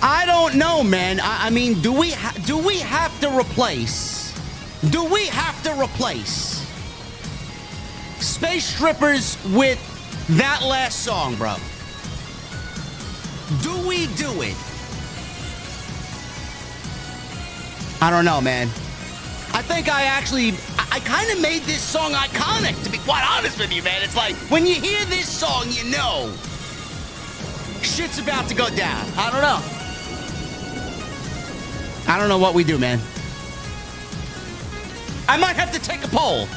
I don't know, man. I mean, do we have to replace? Do we have to replace Space Strippers with that last song, bro? Do we do it? I don't know, man. I think I kind of made this song iconic, to be quite honest with you, man. It's like, when you hear this song, you know shit's about to go down. I don't know. I don't know what we do, man. I might have to take a poll.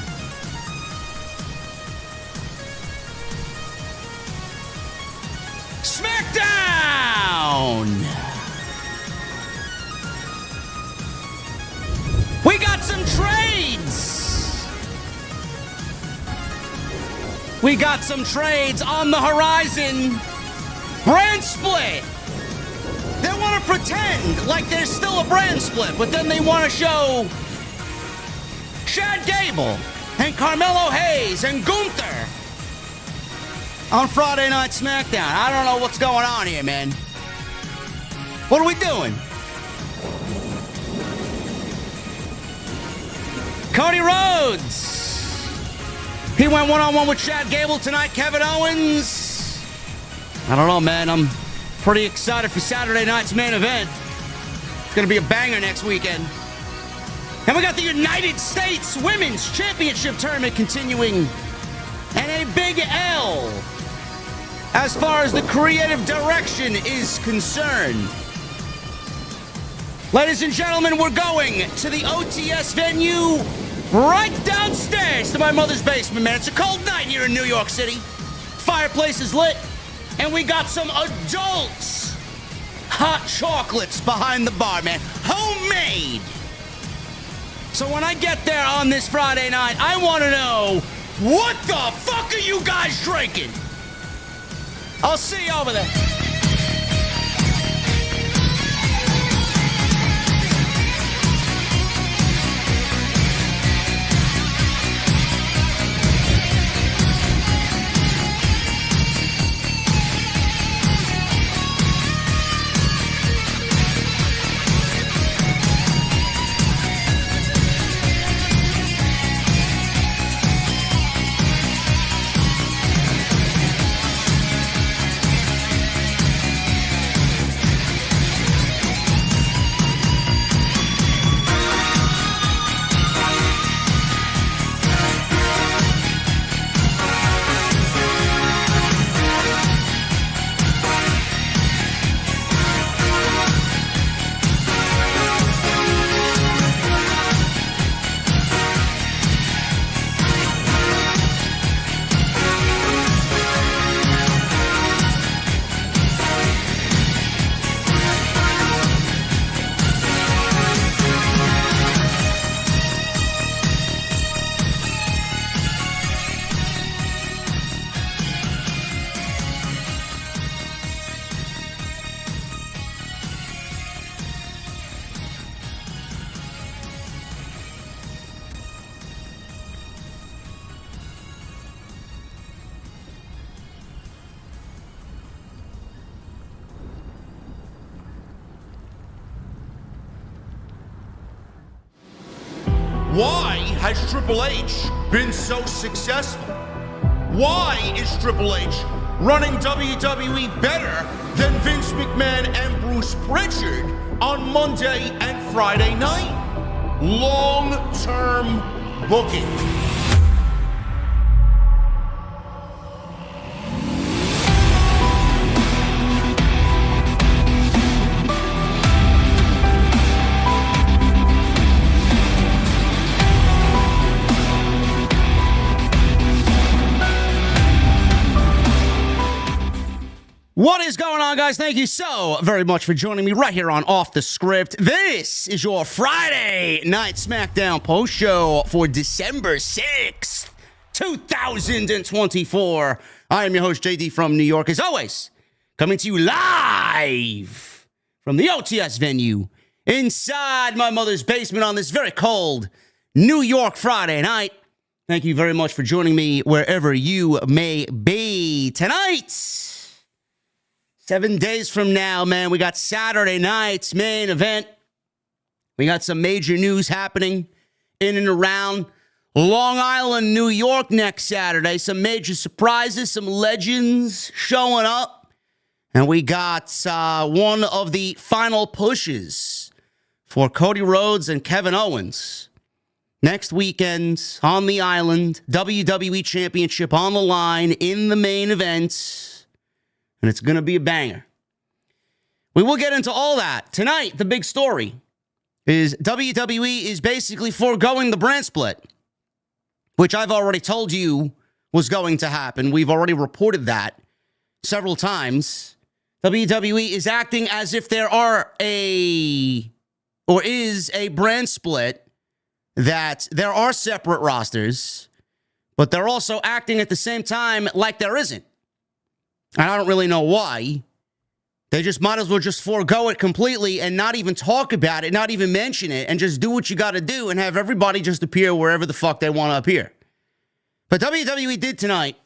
SmackDown! We got some trades! We got some trades on the horizon. Brand split! They want to pretend like there's still a brand split, but then they want to show Chad Gable and Carmelo Hayes and Gunther on Friday Night SmackDown. I don't know what's going on here, man. What are we doing? Cody Rhodes. He went one-on-one with Chad Gable tonight. Kevin Owens. I don't know, man. I'm pretty excited for Saturday night's main event. It's going to be a banger next weekend. And we got the United States Women's Championship Tournament continuing. And a big L as far as the creative direction is concerned. Ladies and gentlemen, we're going to the OTS venue right downstairs to my mother's basement, man. It's a cold night here in New York City. Fireplace is lit. And we got some adults hot chocolates behind the bar, man. Homemade. So when I get there on this Friday night, I want to know, what the fuck are you guys drinking? I'll see you over there. Why has Triple H been so successful? Why is Triple H running WWE better than Vince McMahon and Bruce Pritchard on Monday and Friday night? Long-term booking. What is going on, guys? Thank you so very much for joining me right here on Off the Script. This is your Friday Night SmackDown post show for December 6th, 2024. I am your host, JD from New York, as always, coming to you live from the OTS venue inside my mother's basement on this very cold New York Friday night. Thank you very much for joining me wherever you may be tonight. 7 days from now, man, we got Saturday night's main event. We got some major news happening in and around Long Island, New York next Saturday. Some major surprises, some legends showing up. And we got one of the final pushes for Cody Rhodes and Kevin Owens. Next weekend on the island, WWE Championship on the line in the main event. And it's going to be a banger. We will get into all that. Tonight, the big story is WWE is basically foregoing the brand split, which I've already told you was going to happen. We've already reported that several times. WWE is acting as if there is a brand split, that there are separate rosters, but they're also acting at the same time like there isn't. And I don't really know why. They just might as well just forego it completely and not even talk about it, not even mention it, and just do what you got to do and have everybody just appear wherever the fuck they want to appear. But WWE did tonight.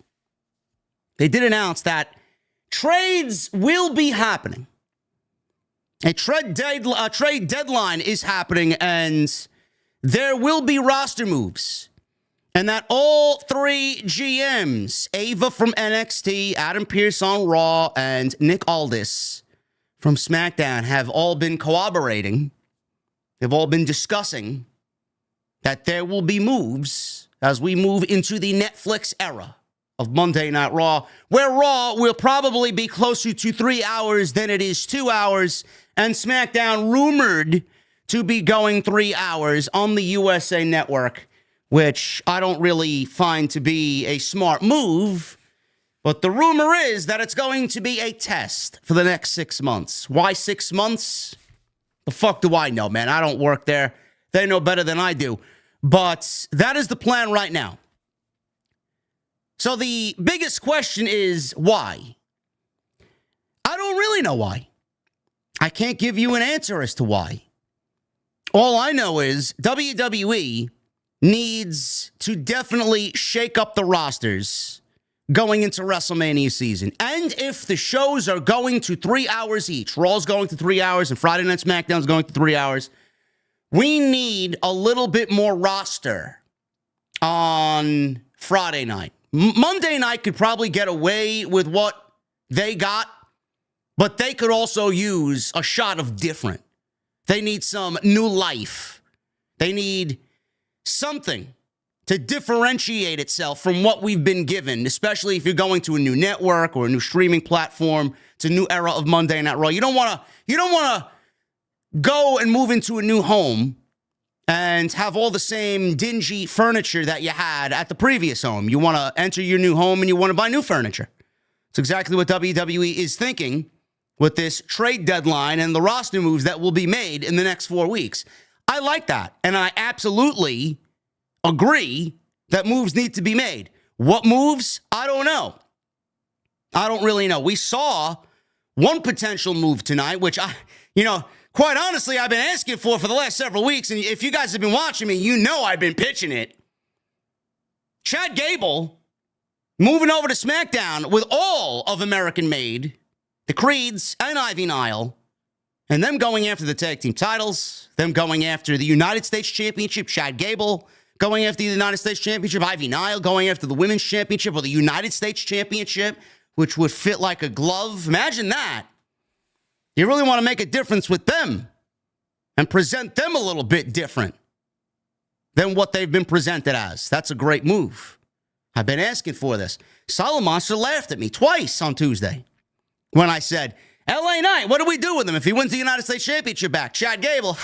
They did announce that trades will be happening. A trade deadline is happening, and there will be roster moves. And that all three GMs, Ava from NXT, Adam Pearce on Raw, and Nick Aldis from SmackDown, have all been corroborating. They've all been discussing that there will be moves as we move into the Netflix era of Monday Night Raw, where Raw will probably be closer to 3 hours than it is 2 hours, and SmackDown rumored to be going 3 hours on the USA Network, which I don't really find to be a smart move. But the rumor is that it's going to be a test for the next 6 months. Why 6 months? The fuck do I know, man? I don't work there. They know better than I do. But that is the plan right now. So the biggest question is why? I don't really know why. I can't give you an answer as to why. All I know is WWE needs to definitely shake up the rosters going into WrestleMania season. And if the shows are going to 3 hours each, Raw's going to 3 hours and Friday Night SmackDown's going to 3 hours, we need a little bit more roster on Friday night. Monday night could probably get away with what they got, but they could also use a shot of different. They need some new life. They need something to differentiate itself from what we've been given, especially if you're going to a new network or a new streaming platform. It's a new era of Monday Night Raw. You don't want to go and move into a new home and have all the same dingy furniture that you had at the previous home. You want to enter your new home and you want to buy new furniture. It's exactly what WWE is thinking with this trade deadline and the roster moves that will be made in the next 4 weeks. I like that, and I absolutely agree that moves need to be made. What moves? I don't know. I don't really know. We saw one potential move tonight, which quite honestly, I've been asking for the last several weeks, and if you guys have been watching me, you know I've been pitching it. Chad Gable moving over to SmackDown with all of American Made, the Creeds, and Ivy Nile, and them going after the tag team titles, them going after the United States Championship, Chad Gable going after the United States Championship, Ivy Nile going after the Women's Championship or the United States Championship, which would fit like a glove. Imagine that. You really want to make a difference with them and present them a little bit different than what they've been presented as. That's a great move. I've been asking for this. Solid Monster laughed at me twice on Tuesday when I said, LA Knight, what do we do with him if he wins the United States Championship back? Chad Gable.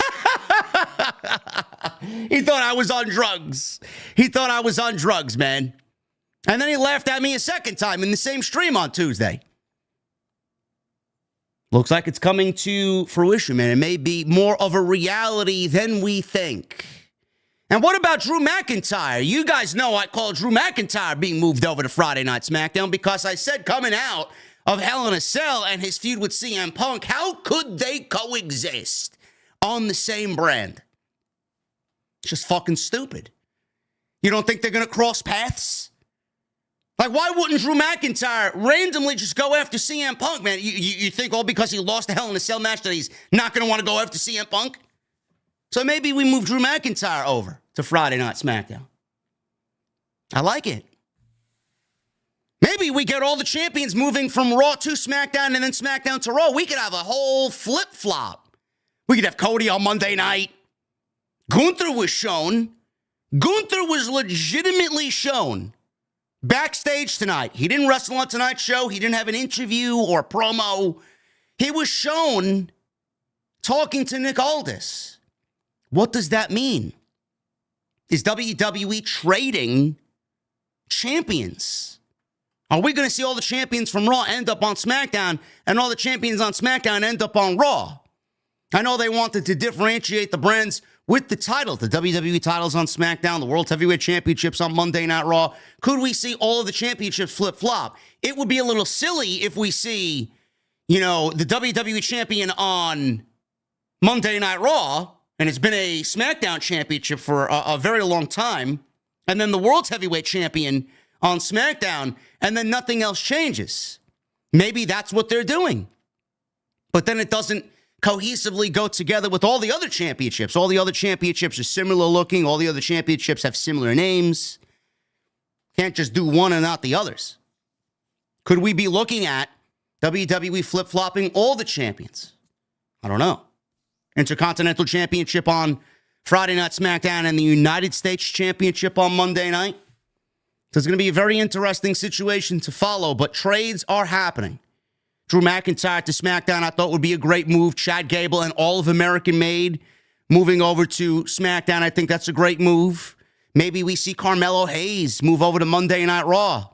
He thought I was on drugs. He thought I was on drugs, man. And then he laughed at me a second time in the same stream on Tuesday. Looks like it's coming to fruition, man. It may be more of a reality than we think. And what about Drew McIntyre? You guys know I call Drew McIntyre being moved over to Friday Night SmackDown because I said coming out of Hell in a Cell and his feud with CM Punk, how could they coexist on the same brand? It's just fucking stupid. You don't think they're going to cross paths? Like, why wouldn't Drew McIntyre randomly just go after CM Punk, man? You think all because he lost the Hell in a Cell match that he's not going to want to go after CM Punk? So maybe we move Drew McIntyre over to Friday Night SmackDown. I like it. Maybe we get all the champions moving from Raw to SmackDown and then SmackDown to Raw. We could have a whole flip-flop. We could have Cody on Monday night. Gunther was shown. Gunther was legitimately shown backstage tonight. He didn't wrestle on tonight's show. He didn't have an interview or a promo. He was shown talking to Nick Aldis. What does that mean? Is WWE trading champions? Are we going to see all the champions from Raw end up on SmackDown and all the champions on SmackDown end up on Raw? I know they wanted to differentiate the brands with the title. The WWE titles on SmackDown, the World Heavyweight Championships on Monday Night Raw. Could we see all of the championships flip-flop? It would be a little silly if we see, the WWE champion on Monday Night Raw, and it's been a SmackDown championship for a very long time, and then the World Heavyweight Champion on SmackDown, and then nothing else changes. Maybe that's what they're doing. But then it doesn't cohesively go together with all the other championships. All the other championships are similar looking. All the other championships have similar names. Can't just do one and not the others. Could we be looking at WWE flip-flopping all the champions? I don't know. Intercontinental Championship on Friday Night SmackDown and the United States Championship on Monday night. So it's going to be a very interesting situation to follow, but trades are happening. Drew McIntyre to SmackDown I thought would be a great move. Chad Gable and All of American Made moving over to SmackDown. I think that's a great move. Maybe we see Carmelo Hayes move over to Monday Night Raw.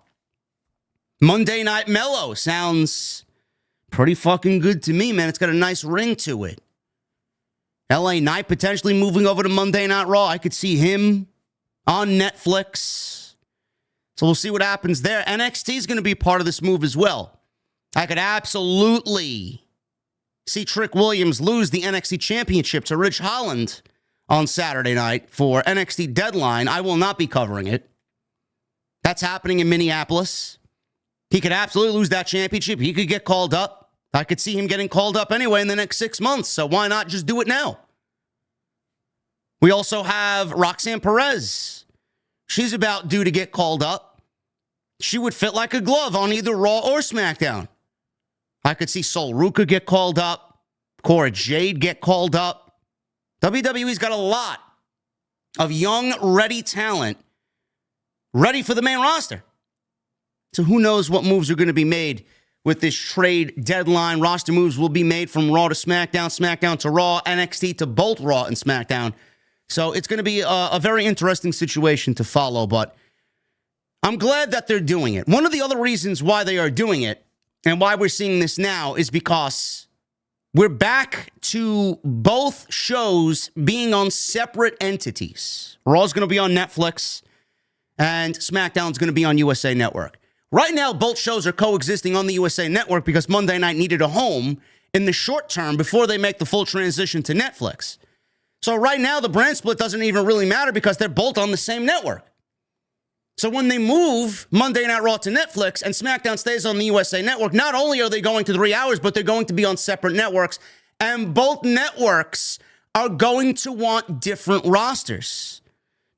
Monday Night Mello sounds pretty fucking good to me, man. It's got a nice ring to it. LA Knight potentially moving over to Monday Night Raw. I could see him on Netflix. So we'll see what happens there. NXT is going to be part of this move as well. I could absolutely see Trick Williams lose the NXT Championship to Ridge Holland on Saturday night for NXT Deadline. I will not be covering it. That's happening in Minneapolis. He could absolutely lose that championship. He could get called up. I could see him getting called up anyway in the next 6 months, so why not just do it now? We also have Roxanne Perez. She's about due to get called up. She would fit like a glove on either Raw or SmackDown. I could see Sol Ruka get called up. Cora Jade get called up. WWE's got a lot of young, ready talent ready for the main roster. So who knows what moves are going to be made with this trade deadline. Roster moves will be made from Raw to SmackDown, SmackDown to Raw, NXT to both Raw and SmackDown. So it's going to be a very interesting situation to follow, but I'm glad that they're doing it. One of the other reasons why they are doing it and why we're seeing this now is because we're back to both shows being on separate entities. Raw's going to be on Netflix and SmackDown's going to be on USA Network. Right now, both shows are coexisting on the USA Network because Monday Night needed a home in the short term before they make the full transition to Netflix. So right now, the brand split doesn't even really matter because they're both on the same network. So when they move Monday Night Raw to Netflix and SmackDown stays on the USA Network, not only are they going to 3 hours, but they're going to be on separate networks. And both networks are going to want different rosters.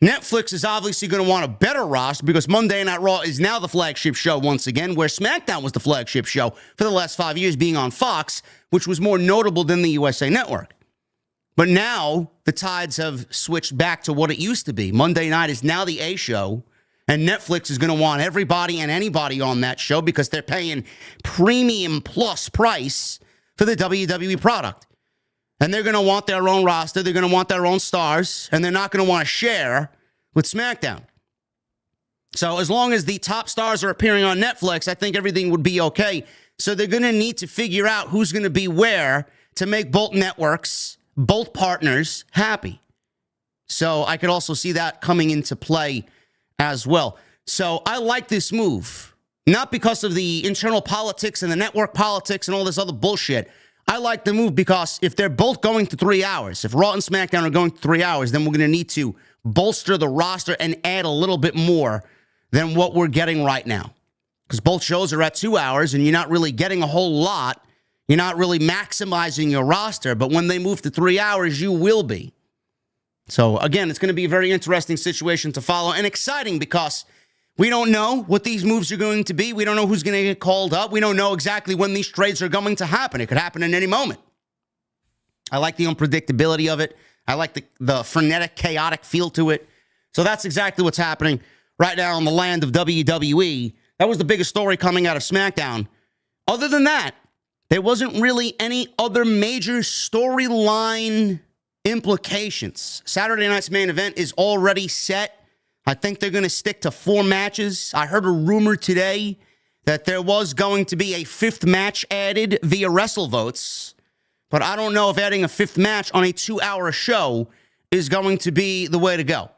Netflix is obviously going to want a better roster because Monday Night Raw is now the flagship show once again, where SmackDown was the flagship show for the last 5 years being on Fox, which was more notable than the USA Network. But now the tides have switched back to what it used to be. Monday night is now the A show, and Netflix is going to want everybody and anybody on that show because they're paying premium plus price for the WWE product. And they're going to want their own roster. They're going to want their own stars. And they're not going to want to share with SmackDown. So as long as the top stars are appearing on Netflix, I think everything would be okay. So they're going to need to figure out who's going to be where to make both networks, both partners, happy. So I could also see that coming into play as well. So I like this move. Not because of the internal politics and the network politics and all this other bullshit. I like the move because if they're both going to 3 hours, if Raw and SmackDown are going to 3 hours, then we're going to need to bolster the roster and add a little bit more than what we're getting right now. because both shows are at 2 hours and you're not really getting a whole lot. You're not really maximizing your roster, but when they move to 3 hours, you will be. So again, it's going to be a very interesting situation to follow and exciting because we don't know what these moves are going to be. We don't know who's going to get called up. We don't know exactly when these trades are going to happen. It could happen in any moment. I like the unpredictability of it. I like the frenetic, chaotic feel to it. So that's exactly what's happening right now in the land of WWE. That was the biggest story coming out of SmackDown. Other than that, there wasn't really any other major storyline implications. Saturday night's main event is already set. I think they're going to stick to 4 matches. I heard a rumor today that there was going to be a 5th match added via WrestleVotes, but I don't know if adding a 5th match on a 2-hour show is going to be the way to go.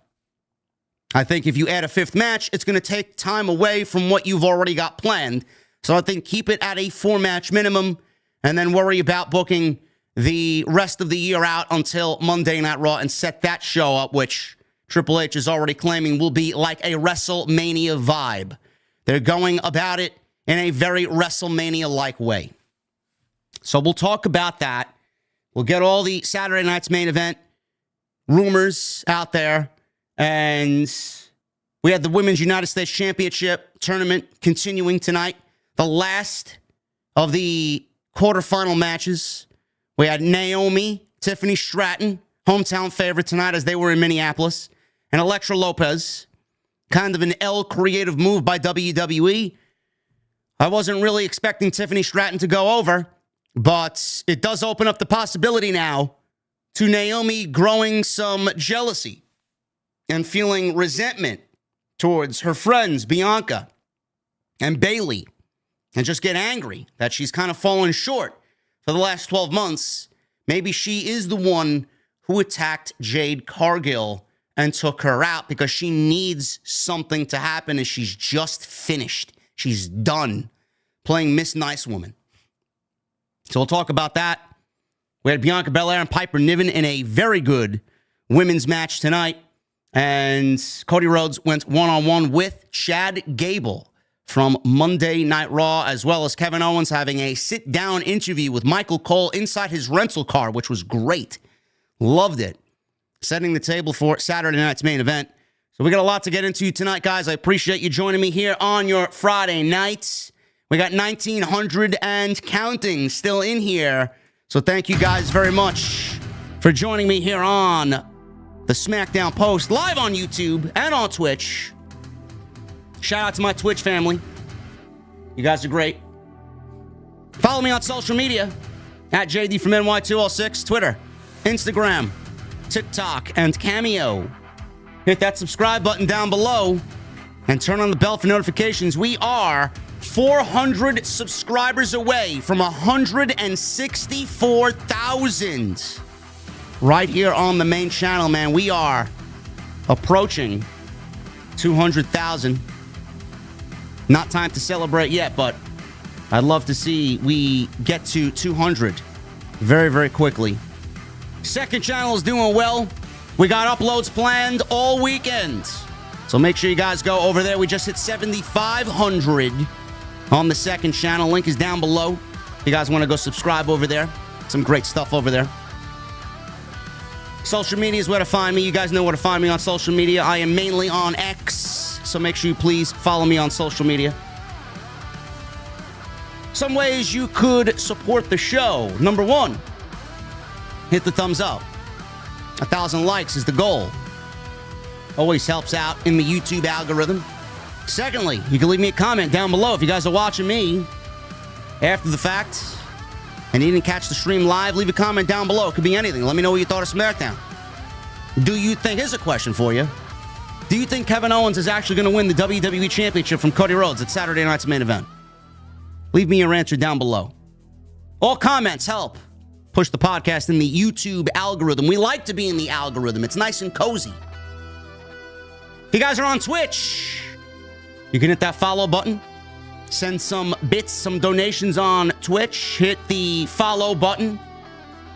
I think if you add a 5th match, it's going to take time away from what you've already got planned. So I think keep it at a 4-match minimum and then worry about booking the rest of the year out until Monday Night Raw and set that show up, which Triple H is already claiming will be like a WrestleMania vibe. They're going about it in a very WrestleMania-like way. So we'll talk about that. We'll get all the Saturday night's main event rumors out there. And we had the Women's United States Championship tournament continuing tonight. The last of the quarterfinal matches. We had Naomi, Tiffany Stratton, hometown favorite tonight as they were in Minneapolis, and Elektra Lopez. Kind of an L creative move by WWE. I wasn't really expecting Tiffany Stratton to go over, but it does open up the possibility now to Naomi growing some jealousy and feeling resentment towards her friends, Bianca and Bayley, and just get angry that she's kind of fallen short for the last 12 months. Maybe she is the one who attacked Jade Cargill and took her out because she needs something to happen and she's just finished. She's done playing Miss Nice Woman. So we'll talk about that. We had Bianca Belair and Piper Niven in a very good women's match tonight. And Cody Rhodes went one-on-one with Chad Gable from Monday Night Raw, as well as Kevin Owens having a sit-down interview with Michael Cole inside his rental car, which was great. Loved it. Setting the table for Saturday night's main event. So we got a lot to get into tonight, guys. I appreciate you joining me here on your Friday nights. We got 1,900 and counting still in here. So thank you guys very much for joining me here on the SmackDown Post, live on YouTube and on Twitch. Shout out to my Twitch family. You guys are great. Follow me on social media at JD from NY206, Twitter, Instagram, TikTok, and Cameo. Hit that subscribe button down below and turn on the bell for notifications. We are 400 subscribers away from 164,000 right here on the main channel, man. We are approaching 200,000. Not time to celebrate yet, but I'd love to see we get to 200 very, very quickly. Second channel is doing well. We got uploads planned all weekend. So make sure you guys go over there. We just hit 7,500 on the second channel. Link is down below. If you guys want to go subscribe over there. Some great stuff over there. Social media is where to find me. You guys know where to find me on social media. I am mainly on X, so make sure you please follow me on social media. Some ways you could support the show. Number 1, hit the thumbs up. 1,000 likes is the goal. Always helps out in the YouTube algorithm. Secondly, you can leave me a comment down below if you guys are watching me after the fact and you didn't catch the stream live. Leave a comment down below. It could be anything. Let me know what you thought of SmackDown. Do you think, here's a question for you. Do you think Kevin Owens is actually going to win the WWE Championship from Cody Rhodes at Saturday night's main event? Leave me your answer down below. All comments help push the podcast in the YouTube algorithm. We like to be in the algorithm. It's nice and cozy. If you guys are on Twitch, you can hit that follow button. Send some bits, some donations on Twitch. Hit the follow button.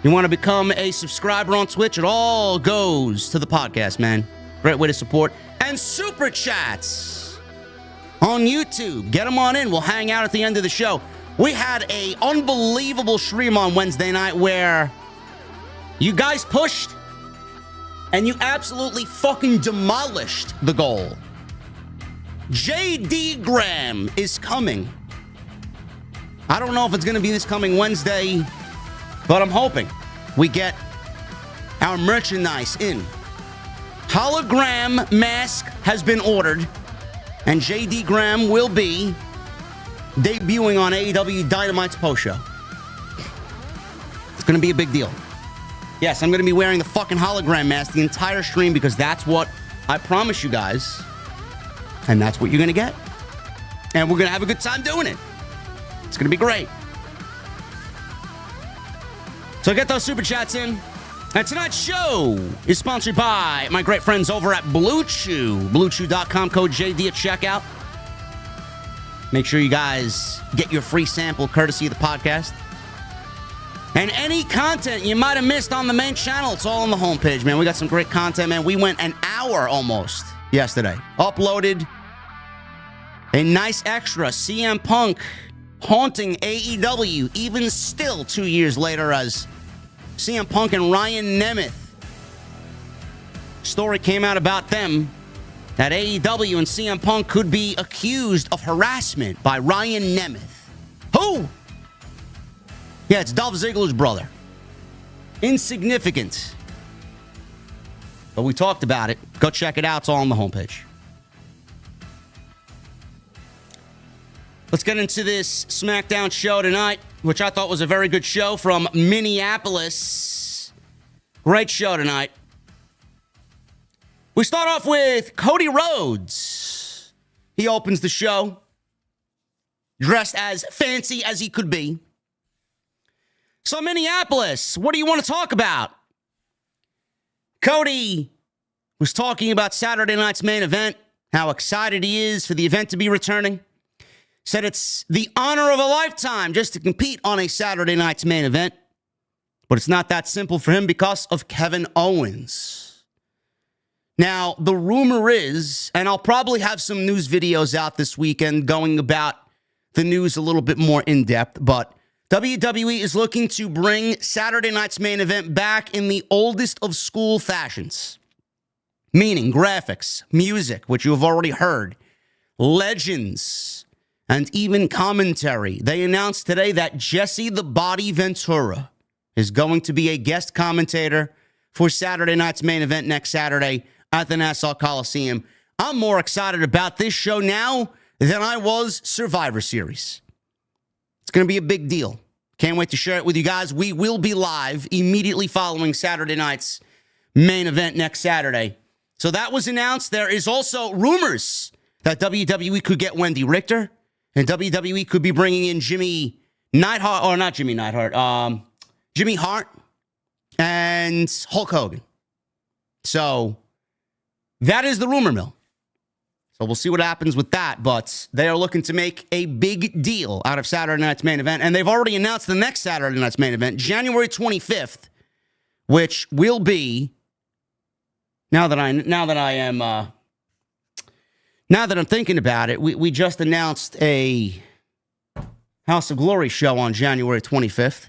You want to become a subscriber on Twitch? It all goes to the podcast, man. Great way to support. And super chats. on YouTube. Get them on in. We'll hang out at the end of the show. We had a unbelievable stream on Wednesday night where you guys pushed and you absolutely fucking demolished the goal. JD Graham is coming. I don't know if it's going to be this coming Wednesday, but I'm hoping we get our merchandise in. Hologram mask has been ordered, and JD Graham will be debuting on AEW Dynamite's post show. It's going to be a big deal. Yes, I'm going to be wearing the fucking hologram mask the entire stream because that's what I promise you guys. And that's what you're going to get. And we're going to have a good time doing it. It's going to be great. So get those super chats in. And tonight's show is sponsored by my great friends over at Blue Chew. BlueChew.com, code JD at checkout. Make sure you guys get your free sample courtesy of the podcast. And any content you might have missed on the main channel, it's all on the homepage, man. We got some great content, man. We went an hour almost yesterday. Uploaded a nice extra CM Punk haunting AEW, even still 2 years later, as CM Punk and Ryan Nemeth. Story came out about them that AEW and CM Punk could be accused of harassment by Ryan Nemeth. Who? Yeah, it's Dolph Ziggler's brother. Insignificant. But we talked about it. Go check it out. It's all on the homepage. Let's get into this SmackDown show tonight, which I thought was a very good show from Minneapolis. Great show tonight. We start off with Cody Rhodes. He opens the show dressed as fancy as he could be. So, Minneapolis, what do you want to talk about? Cody was talking about Saturday night's main event, how excited he is for the event to be returning. Said it's the honor of a lifetime just to compete on a Saturday night's main event. But it's not that simple for him because of Kevin Owens. Now, the rumor is, and I'll probably have some news videos out this weekend going about the news a little bit more in depth, but WWE is looking to bring Saturday night's main event back in the oldest of school fashions. Meaning graphics, music, which you have already heard, legends, and even commentary. They announced today that Jesse the Body Ventura is going to be a guest commentator for Saturday night's main event next Saturday at the Nassau Coliseum. I'm more excited about this show now than I was Survivor Series. It's going to be a big deal. Can't wait to share it with you guys. We will be live immediately following Saturday night's main event next Saturday. So that was announced. There is also rumors that WWE could get Wendy Richter, and WWE could be bringing in Jimmy Neidhart, or not Jimmy Neidhart, Jimmy Hart and Hulk Hogan. So that is the rumor mill. So we'll see what happens with that, but they are looking to make a big deal out of Saturday night's main event, and they've already announced the next Saturday night's main event, January 25th, which will be, now that I'm thinking about it, we just announced a House of Glory show on January 25th.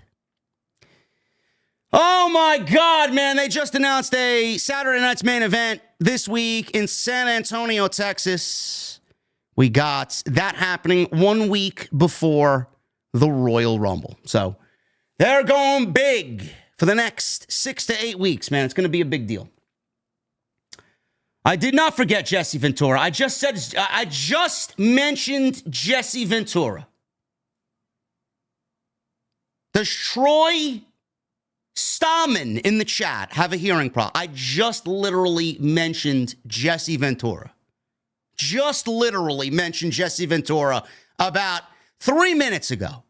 Oh my God, man. They just announced a Saturday night's main event this week in San Antonio, Texas. We got that happening 1 week before the Royal Rumble. So they're going big for the next 6 to 8 weeks, man. It's going to be a big deal. I did not forget Jesse Ventura. I just mentioned Jesse Ventura. Does Troy Stamen in the chat have a hearing problem? I just literally mentioned Jesse Ventura. Just literally mentioned Jesse Ventura about 3 minutes ago.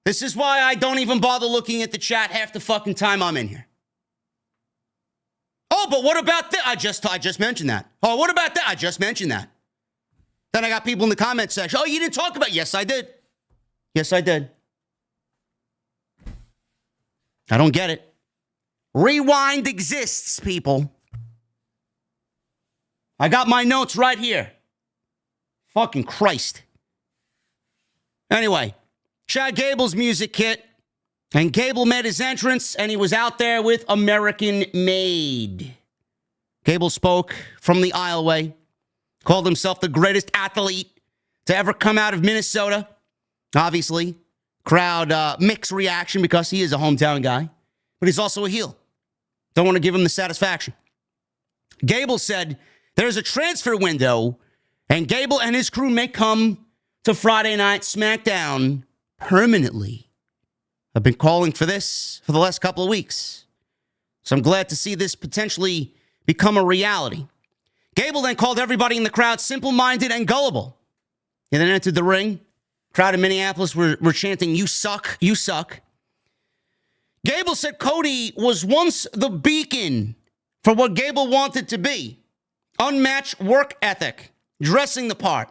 This is why I don't even bother looking at the chat half the fucking time I'm in here. Oh, but what about that? I just mentioned that. Oh, what about that? I just mentioned that. Then I got people in the comment section. Oh, you didn't talk about it. Yes, I did. Yes, I did. I don't get it. Rewind exists, people. I got my notes right here. Fucking Christ. Anyway, Chad Gable's music hit, and Gable made his entrance, and he was out there with American Made. Gable spoke from the aisleway, called himself the greatest athlete to ever come out of Minnesota. Obviously, crowd mixed reaction because he is a hometown guy, but he's also a heel. Don't want to give him the satisfaction. Gable said there's a transfer window, and Gable and his crew may come to Friday Night SmackDown permanently. I've been calling for this for the last couple of weeks, so I'm glad to see this potentially become a reality. Gable then called everybody in the crowd simple-minded and gullible. He then entered the ring. Crowd in Minneapolis were chanting, "You suck, you suck." Gable said Cody was once the beacon for what Gable wanted to be. Unmatched work ethic, dressing the part.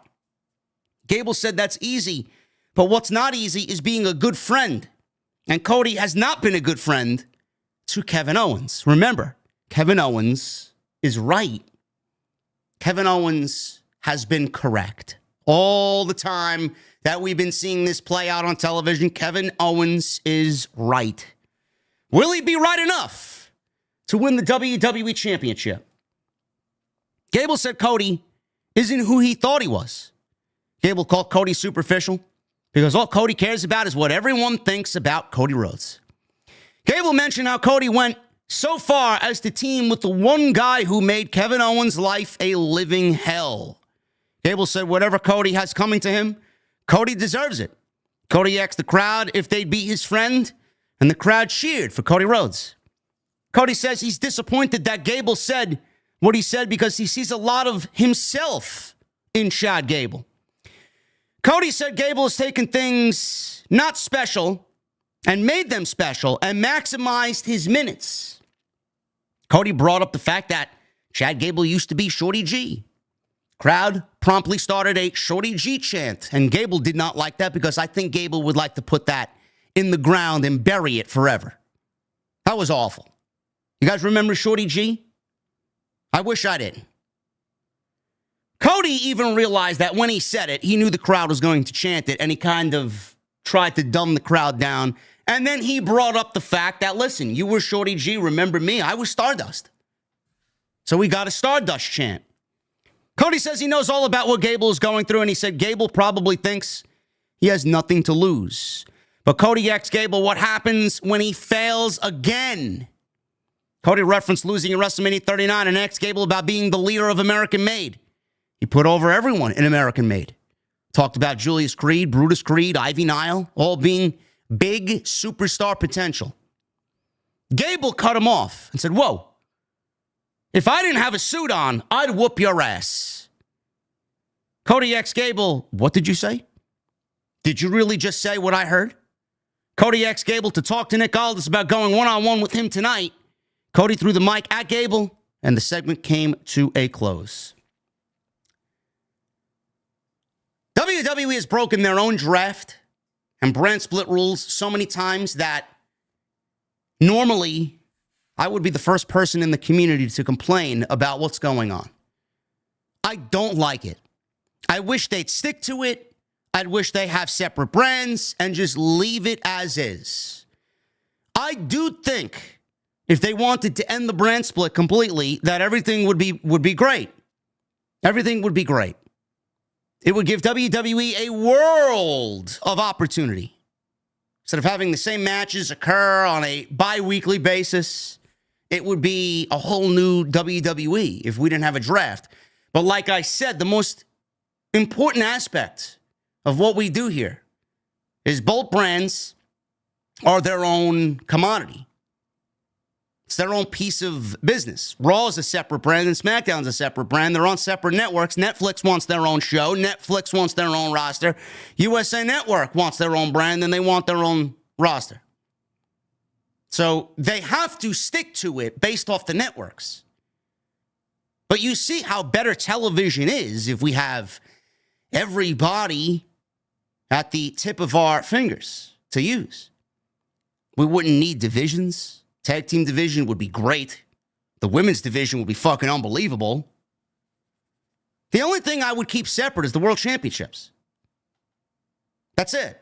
Gable said that's easy, but what's not easy is being a good friend. And Cody has not been a good friend to Kevin Owens. Remember, Kevin Owens is right. Kevin Owens has been correct. All the time that we've been seeing this play out on television, Kevin Owens is right. Will he be right enough to win the WWE Championship? Gable said Cody isn't who he thought he was. Gable called Cody superficial because all Cody cares about is what everyone thinks about Cody Rhodes. Gable mentioned how Cody went so far as to team with the one guy who made Kevin Owens' life a living hell. Gable said whatever Cody has coming to him, Cody deserves it. Cody asked the crowd if they'd be his friend, and the crowd cheered for Cody Rhodes. Cody says he's disappointed that Gable said what he said because he sees a lot of himself in Chad Gable. Cody said Gable has taken things not special and made them special and maximized his minutes. Cody brought up the fact that Chad Gable used to be Shorty G. Crowd promptly started a Shorty G chant, and Gable did not like that because I think Gable would like to put that in the ground and bury it forever. That was awful. You guys remember Shorty G? I wish I didn't. Cody even realized that when he said it, he knew the crowd was going to chant it, and he kind of tried to dumb the crowd down. And then he brought up the fact that, listen, you were Shorty G, remember me? I was Stardust. So we got a Stardust chant. Cody says he knows all about what Gable is going through, and he said Gable probably thinks he has nothing to lose. But Cody asked Gable what happens when he fails again. Cody referenced losing at WrestleMania 39 and asked Gable about being the leader of American Made. He put over everyone in American Made. Talked about Julius Creed, Brutus Creed, Ivy Nile, all being big superstar potential. Gable cut him off and said, whoa, if I didn't have a suit on, I'd whoop your ass. Cody asked Gable, what did you say? Did you really just say what I heard? Cody asked Gable to talk to Nick Aldis about going one-on-one with him tonight. Cody threw the mic at Gable, and the segment came to a close. WWE has broken their own draft and brand split rules so many times that normally I would be the first person in the community to complain about what's going on. I don't like it. I wish they'd stick to it. I'd wish they have separate brands and just leave it as is. I do think if they wanted to end the brand split completely, that everything would be great. Everything would be great. It would give WWE a world of opportunity. Instead of having the same matches occur on a bi-weekly basis, it would be a whole new WWE if we didn't have a draft. But like I said, the most important aspect of what we do here is both brands are their own commodity. It's their own piece of business. Raw is a separate brand and SmackDown's a separate brand. They're on separate networks. Netflix wants their own show. Netflix wants their own roster. USA Network wants their own brand and they want their own roster. So they have to stick to it based off the networks. But you see how better television is if we have everybody at the tip of our fingers to use. We wouldn't need divisions. Tag team division would be great. The women's division would be fucking unbelievable. The only thing I would keep separate is the World Championships. That's it.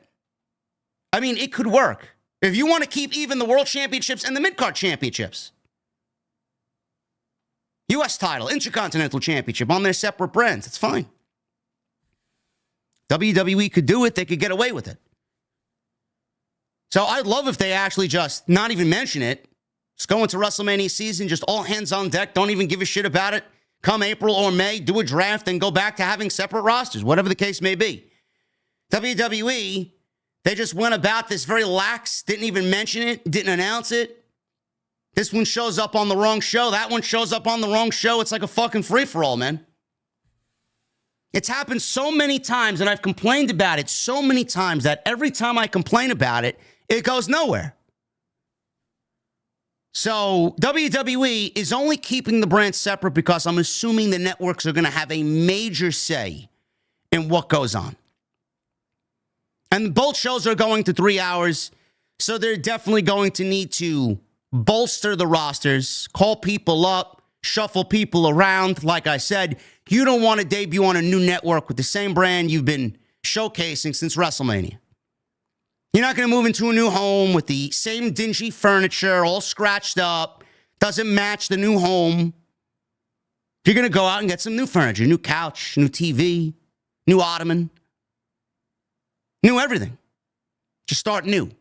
I mean, it could work. If you want to keep even the World Championships and the Mid-Card Championships. U.S. title, Intercontinental Championship on their separate brands. It's fine. WWE could do it. They could get away with it. So I'd love if they actually just not even mention it. Just go into WrestleMania season, just all hands on deck. Don't even give a shit about it. Come April or May, do a draft and go back to having separate rosters, whatever the case may be. WWE, they just went about this very lax, didn't even mention it, didn't announce it. This one shows up on the wrong show. That one shows up on the wrong show. It's like a fucking free-for-all, man. It's happened so many times, and I've complained about it so many times that every time I complain about it, it goes nowhere. So WWE is only keeping the brand separate because I'm assuming the networks are going to have a major say in what goes on. And both shows are going to 3 hours, so they're definitely going to need to bolster the rosters, call people up, shuffle people around. Like I said, you don't want to debut on a new network with the same brand you've been showcasing since WrestleMania. You're not going to move into a new home with the same dingy furniture, all scratched up, doesn't match the new home. You're going to go out and get some new furniture, new couch, new TV, new ottoman, new everything. Just start new.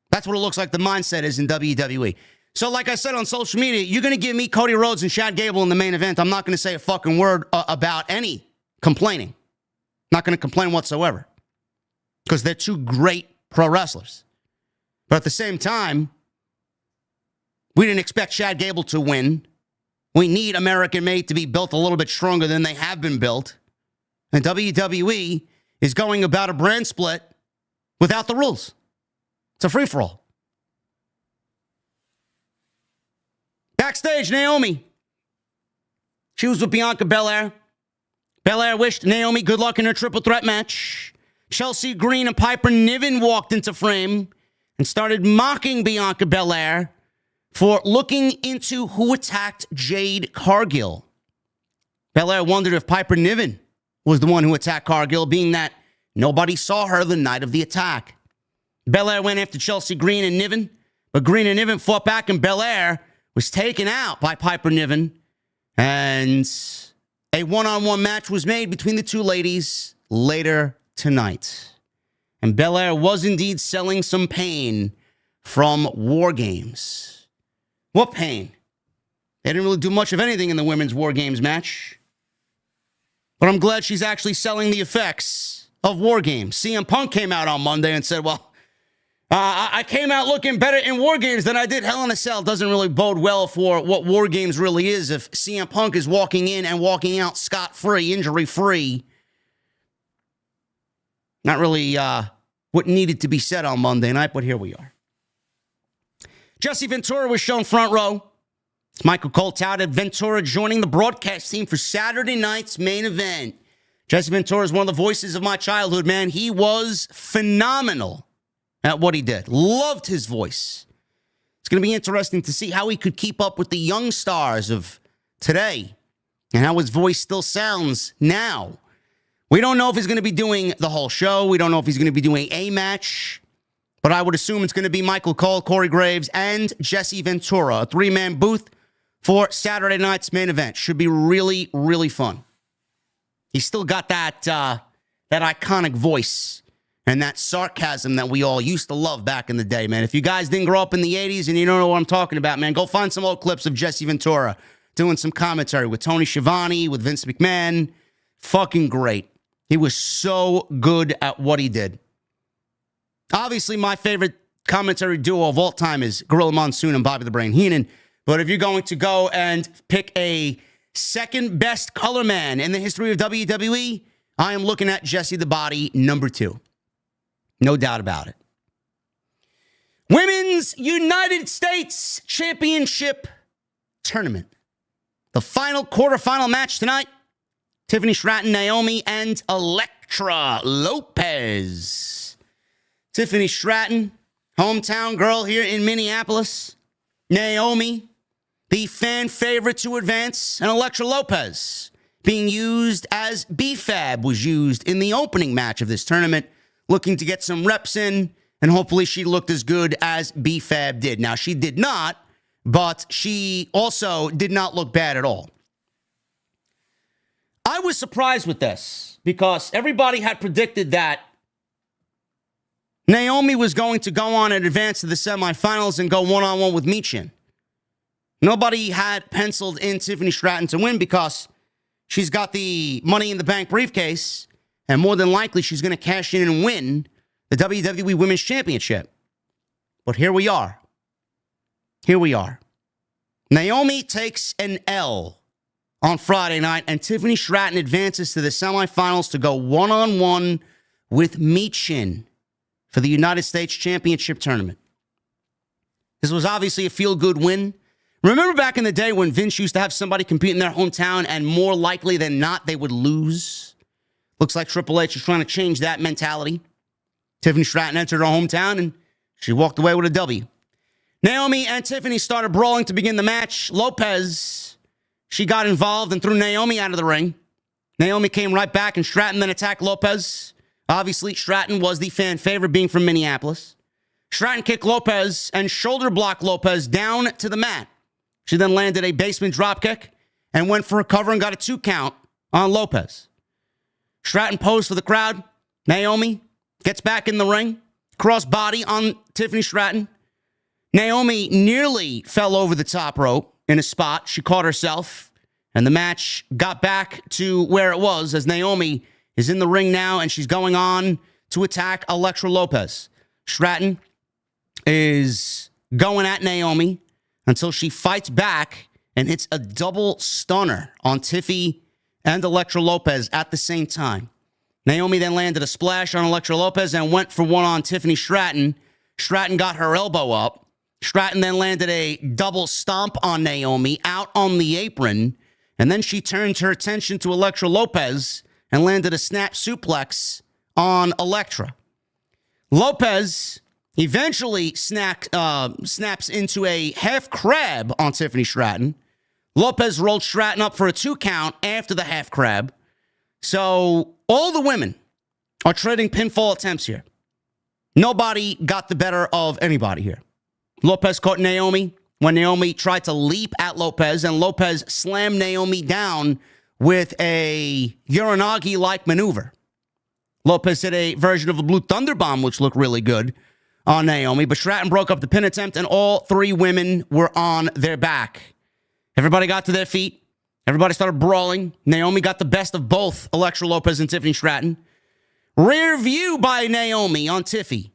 That's what it looks like the mindset is in WWE. So like I said on social media, you're going to give me Cody Rhodes and Chad Gable in the main event. I'm not going to say a fucking word about any complaining. Not going to complain whatsoever. Because they're two great pro wrestlers. But at the same time, we didn't expect Chad Gable to win. We need American-made to be built a little bit stronger than they have been built. And WWE is going about a brand split without the rules. It's a free-for-all. Backstage, Naomi. She was with Bianca Belair. Belair wished Naomi good luck in her triple threat match. Chelsea Green and Piper Niven walked into frame and started mocking Bianca Belair for looking into who attacked Jade Cargill. Belair wondered if Piper Niven was the one who attacked Cargill, being that nobody saw her the night of the attack. Belair went after Chelsea Green and Niven, but Green and Niven fought back and Belair was taken out by Piper Niven. And a one-on-one match was made between the two ladies later tonight. And Belair was indeed selling some pain from War Games. What pain? They didn't really do much of anything in the women's War Games match. But I'm glad she's actually selling the effects of War Games. CM Punk came out on Monday and said, well, I came out looking better in War Games than I did Hell in a Cell. Doesn't really bode well for what War Games really is if CM Punk is walking in and walking out scot-free, injury-free. Not really what needed to be said on Monday night, but here we are. Jesse Ventura was shown front row. It's Michael Cole touted Ventura joining the broadcast team for Saturday night's main event. Jesse Ventura is one of the voices of my childhood, man. He was phenomenal at what he did. Loved his voice. It's going to be interesting to see how he could keep up with the young stars of today and how his voice still sounds now. We don't know if he's going to be doing the whole show. We don't know if he's going to be doing a match. But I would assume it's going to be Michael Cole, Corey Graves, and Jesse Ventura. A three-man booth for Saturday night's main event. Should be really, really fun. He's still got that iconic voice and that sarcasm that we all used to love back in the day, man. If you guys didn't grow up in the 80s and you don't know what I'm talking about, man, go find some old clips of Jesse Ventura doing some commentary with Tony Schiavone, with Vince McMahon. Fucking great. He was so good at what he did. Obviously, my favorite commentary duo of all time is Gorilla Monsoon and Bobby the Brain Heenan. But if you're going to go and pick a second best color man in the history of WWE, I am looking at Jesse the Body, number 2. No doubt about it. Women's United States Championship Tournament. The final quarterfinal match tonight. Tiffany Stratton, Naomi, and Elektra Lopez. Tiffany Stratton, hometown girl here in Minneapolis. Naomi, the fan favorite to advance. And Elektra Lopez, being used as B-Fab was used in the opening match of this tournament, looking to get some reps in, and hopefully she looked as good as B-Fab did. Now, she did not, but she also did not look bad at all. I was surprised with this because everybody had predicted that Naomi was going to go on and advance to the semifinals and go one-on-one with Michin. Nobody had penciled in Tiffany Stratton to win because she's got the Money in the Bank briefcase, and more than likely she's going to cash in and win the WWE Women's Championship. But here we are. Here we are. Naomi takes an L on Friday night, and Tiffany Stratton advances to the semifinals to go one-on-one with Michin for the United States Championship Tournament. This was obviously a feel-good win. Remember back in the day when Vince used to have somebody compete in their hometown and more likely than not they would lose? Looks like Triple H is trying to change that mentality. Tiffany Stratton entered her hometown and she walked away with a W. Naomi and Tiffany started brawling to begin the match. Lopez, she got involved and threw Naomi out of the ring. Naomi came right back and Stratton then attacked Lopez. Obviously, Stratton was the fan favorite being from Minneapolis. Stratton kicked Lopez and shoulder blocked Lopez down to the mat. She then landed a basement dropkick and went for a cover and got a 2 count on Lopez. Stratton posed for the crowd. Naomi gets back in the ring. Cross body on Tiffany Stratton. Naomi nearly fell over the top rope in a spot. She caught herself, and the match got back to where it was as Naomi is in the ring now, and she's going on to attack Elektra Lopez. Stratton is going at Naomi until she fights back and hits a double stunner on Tiffy and Elektra Lopez at the same time. Naomi then landed a splash on Elektra Lopez and went for one on Tiffany Stratton. Stratton got her elbow up. Stratton then landed a double stomp on Naomi out on the apron, and then she turned her attention to Elektra Lopez and landed a snap suplex on Elektra. Lopez eventually snaps into a half crab on Tiffany Stratton. Lopez rolled Stratton up for a 2 count after the half crab. So all the women are trading pinfall attempts here. Nobody got the better of anybody here. Lopez caught Naomi when Naomi tried to leap at Lopez, and Lopez slammed Naomi down with a Uranagi-like maneuver. Lopez hit a version of a Blue Thunder Bomb, which looked really good on Naomi, but Stratton broke up the pin attempt, and all 3 women were on their back. Everybody got to their feet. Everybody started brawling. Naomi got the best of both Elektra Lopez and Tiffany Stratton. Rear view by Naomi on Tiffy.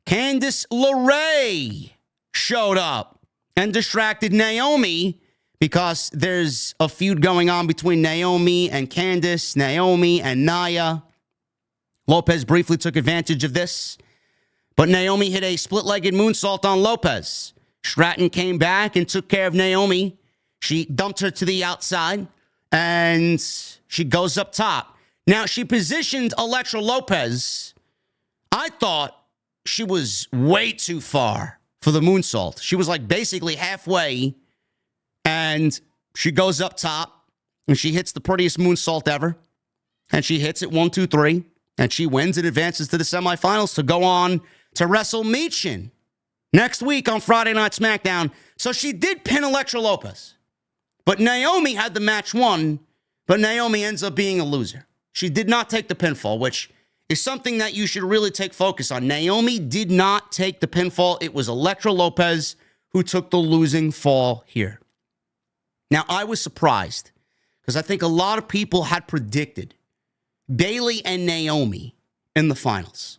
Candice LeRae showed up and distracted Naomi because there's a feud going on between Naomi and Candice, Naomi and Nia. Lopez briefly took advantage of this, but Naomi hit a split-legged moonsault on Lopez. Stratton came back and took care of Naomi. She dumped her to the outside, and she goes up top. Now, she positioned Elektra Lopez. I thought she was way too far for the moonsault. She was like basically halfway, and she goes up top, and she hits the prettiest moonsault ever, and she hits it 1, 2, 3, and she wins and advances to the semifinals to go on to wrestle Michin next week on Friday Night SmackDown. So she did pin Elektra Lopez, but Naomi had the match won, but Naomi ends up being a loser. She did not take the pinfall, which is something that you should really take focus on. Naomi did not take the pinfall. It was Elektra Lopez who took the losing fall here. Now, I was surprised because I think a lot of people had predicted Bayley and Naomi in the finals.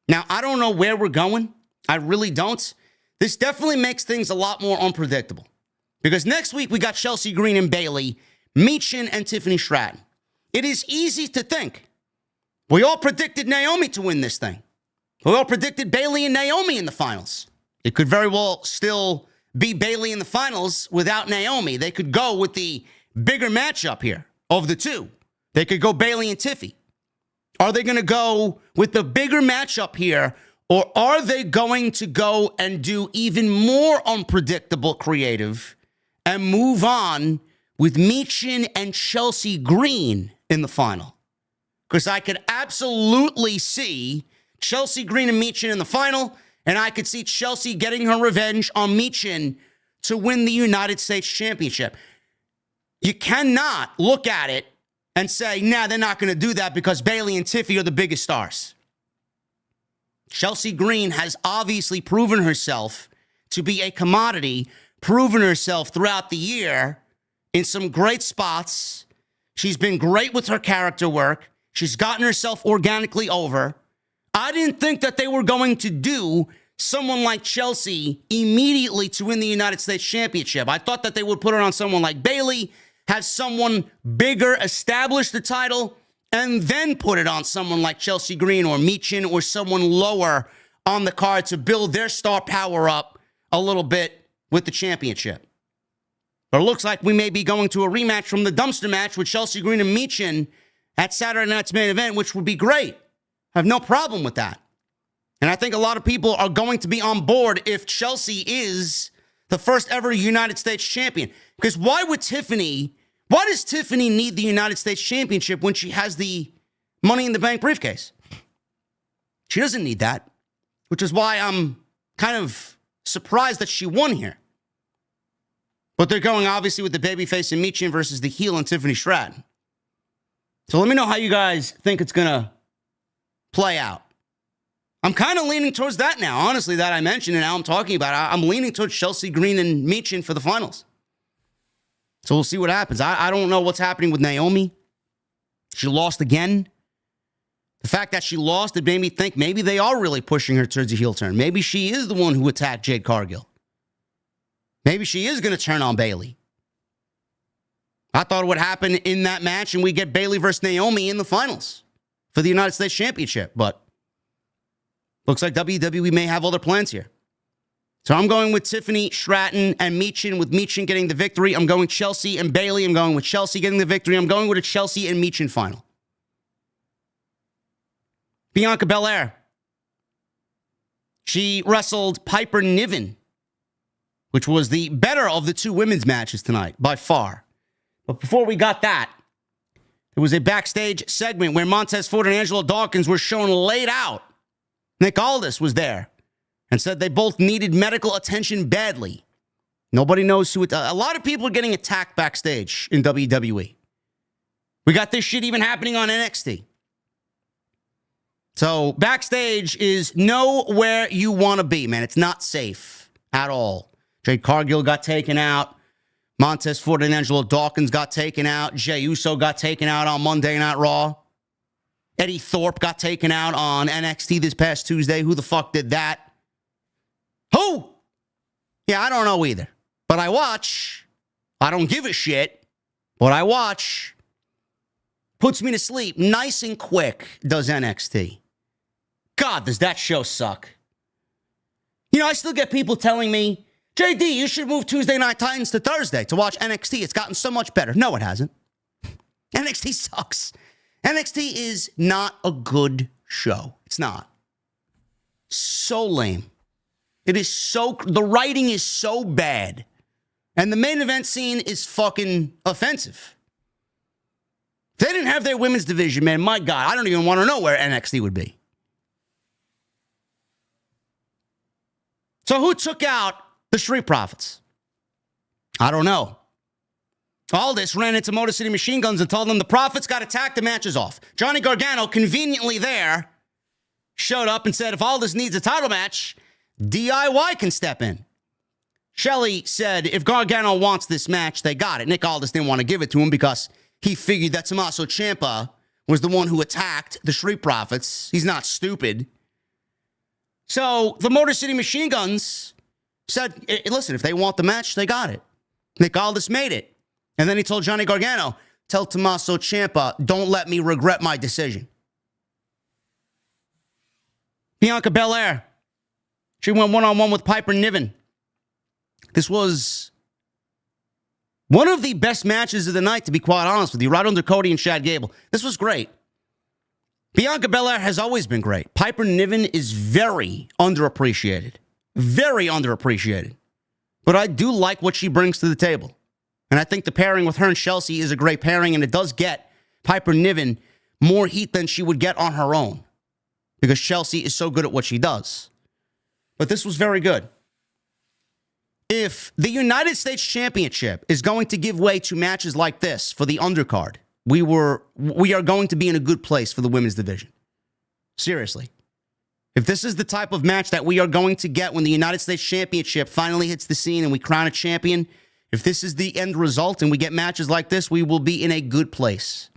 Now, I don't know where we're going. I really don't. This definitely makes things a lot more unpredictable because next week we got Chelsea Green and Bayley, Michin and Tiffany Stratton. It is easy to think. We all predicted Naomi to win this thing. We all predicted Bayley and Naomi in the finals. It could very well still be Bayley in the finals without Naomi. They could go with the bigger matchup here of the two. They could go Bayley and Tiffy. Are they going to go with the bigger matchup here, or are they going to go and do even more unpredictable creative and move on with Michin and Chelsea Green in the final. Because I could absolutely see Chelsea Green and Michin in the final, and I could see Chelsea getting her revenge on Michin to win the United States Championship. You cannot look at it and say, nah, they're not going to do that because Bayley and Tiffy are the biggest stars. Chelsea Green has obviously proven herself to be a commodity, proven herself throughout the year in some great spots. She's been great with her character work. She's gotten herself organically over. I didn't think that they were going to do someone like Chelsea immediately to win the United States Championship. I thought that they would put her on someone like Bayley, have someone bigger establish the title, and then put it on someone like Chelsea Green or Michin or someone lower on the card to build their star power up a little bit with the championship. But it looks like we may be going to a rematch from the dumpster match with Chelsea Green and Michin at Saturday night's main event, which would be great. I have no problem with that. And I think a lot of people are going to be on board if Chelsea is the first ever United States champion. Because why does Tiffany need the United States Championship when she has the Money in the Bank briefcase? She doesn't need that, which is why I'm kind of surprised that she won here. But they're going, obviously, with the babyface and Michin versus the heel and Tiffany Stratton. So let me know how you guys think it's going to play out. I'm kind of leaning towards that now, honestly, that I mentioned and now I'm talking about it. I'm leaning towards Chelsea Green and Michin for the finals. So we'll see what happens. I don't know what's happening with Naomi. She lost again. The fact that she lost, it made me think maybe they are really pushing her towards a heel turn. Maybe she is the one who attacked Jade Cargill. Maybe she is going to turn on Bayley. I thought it would happen in that match and we get Bayley versus Naomi in the finals for the United States Championship. But looks like WWE may have other plans here. So I'm going with Tiffany Stratton and Michin, with Michin getting the victory. I'm going Chelsea and Bayley. I'm going with Chelsea getting the victory. I'm going with a Chelsea and Michin final. Bianca Belair. She wrestled Piper Niven, which was the better of the two women's matches tonight, by far. But before we got that, there was a backstage segment where Montez Ford and Angelo Dawkins were shown laid out. Nick Aldis was there and said they both needed medical attention badly. Nobody knows who a lot of people are getting attacked backstage in WWE. We got this shit even happening on NXT. So backstage is nowhere you want to be, man. It's not safe at all. Jade Cargill got taken out. Montez Ford and Angelo Dawkins got taken out. Jey Uso got taken out on Monday Night Raw. Eddie Thorpe got taken out on NXT this past Tuesday. Who the fuck did that? Who? Yeah, I don't know either. But I watch. I don't give a shit. But I watch. Puts me to sleep nice and quick, does NXT. God, does that show suck. You know, I still get people telling me, JD, you should move Tuesday Night Titans to Thursday to watch NXT. It's gotten so much better. No, it hasn't. NXT sucks. NXT is not a good show. It's not. So lame. It is so, the writing is so bad. And the main event scene is fucking offensive. If they didn't have their women's division, man, my God, I don't even want to know where NXT would be. So who took out the Street Profits? I don't know. Aldis ran into Motor City Machine Guns and told them the Profits got attacked, the match is off. Johnny Gargano, conveniently there, showed up and said if Aldis needs a title match, DIY can step in. Shelley said if Gargano wants this match, they got it. Nick Aldis didn't want to give it to him because he figured that Tommaso Ciampa was the one who attacked the Street Profits. He's not stupid. So the Motor City Machine Guns said, listen, if they want the match, they got it. Nick Aldis made it. And then he told Johnny Gargano, tell Tommaso Ciampa, don't let me regret my decision. Bianca Belair. She went one-on-one with Piper Niven. This was one of the best matches of the night, to be quite honest with you, right under Cody and Chad Gable. This was great. Bianca Belair has always been great. Piper Niven is very underappreciated. Very underappreciated. But I do like what she brings to the table. And I think the pairing with her and Chelsea is a great pairing, and it does get Piper Niven more heat than she would get on her own because Chelsea is so good at what she does. But this was very good. If the United States Championship is going to give way to matches like this for the undercard, we are going to be in a good place for the women's division. Seriously. If this is the type of match that we are going to get when the United States Championship finally hits the scene and we crown a champion, if this is the end result and we get matches like this, we will be in a good place.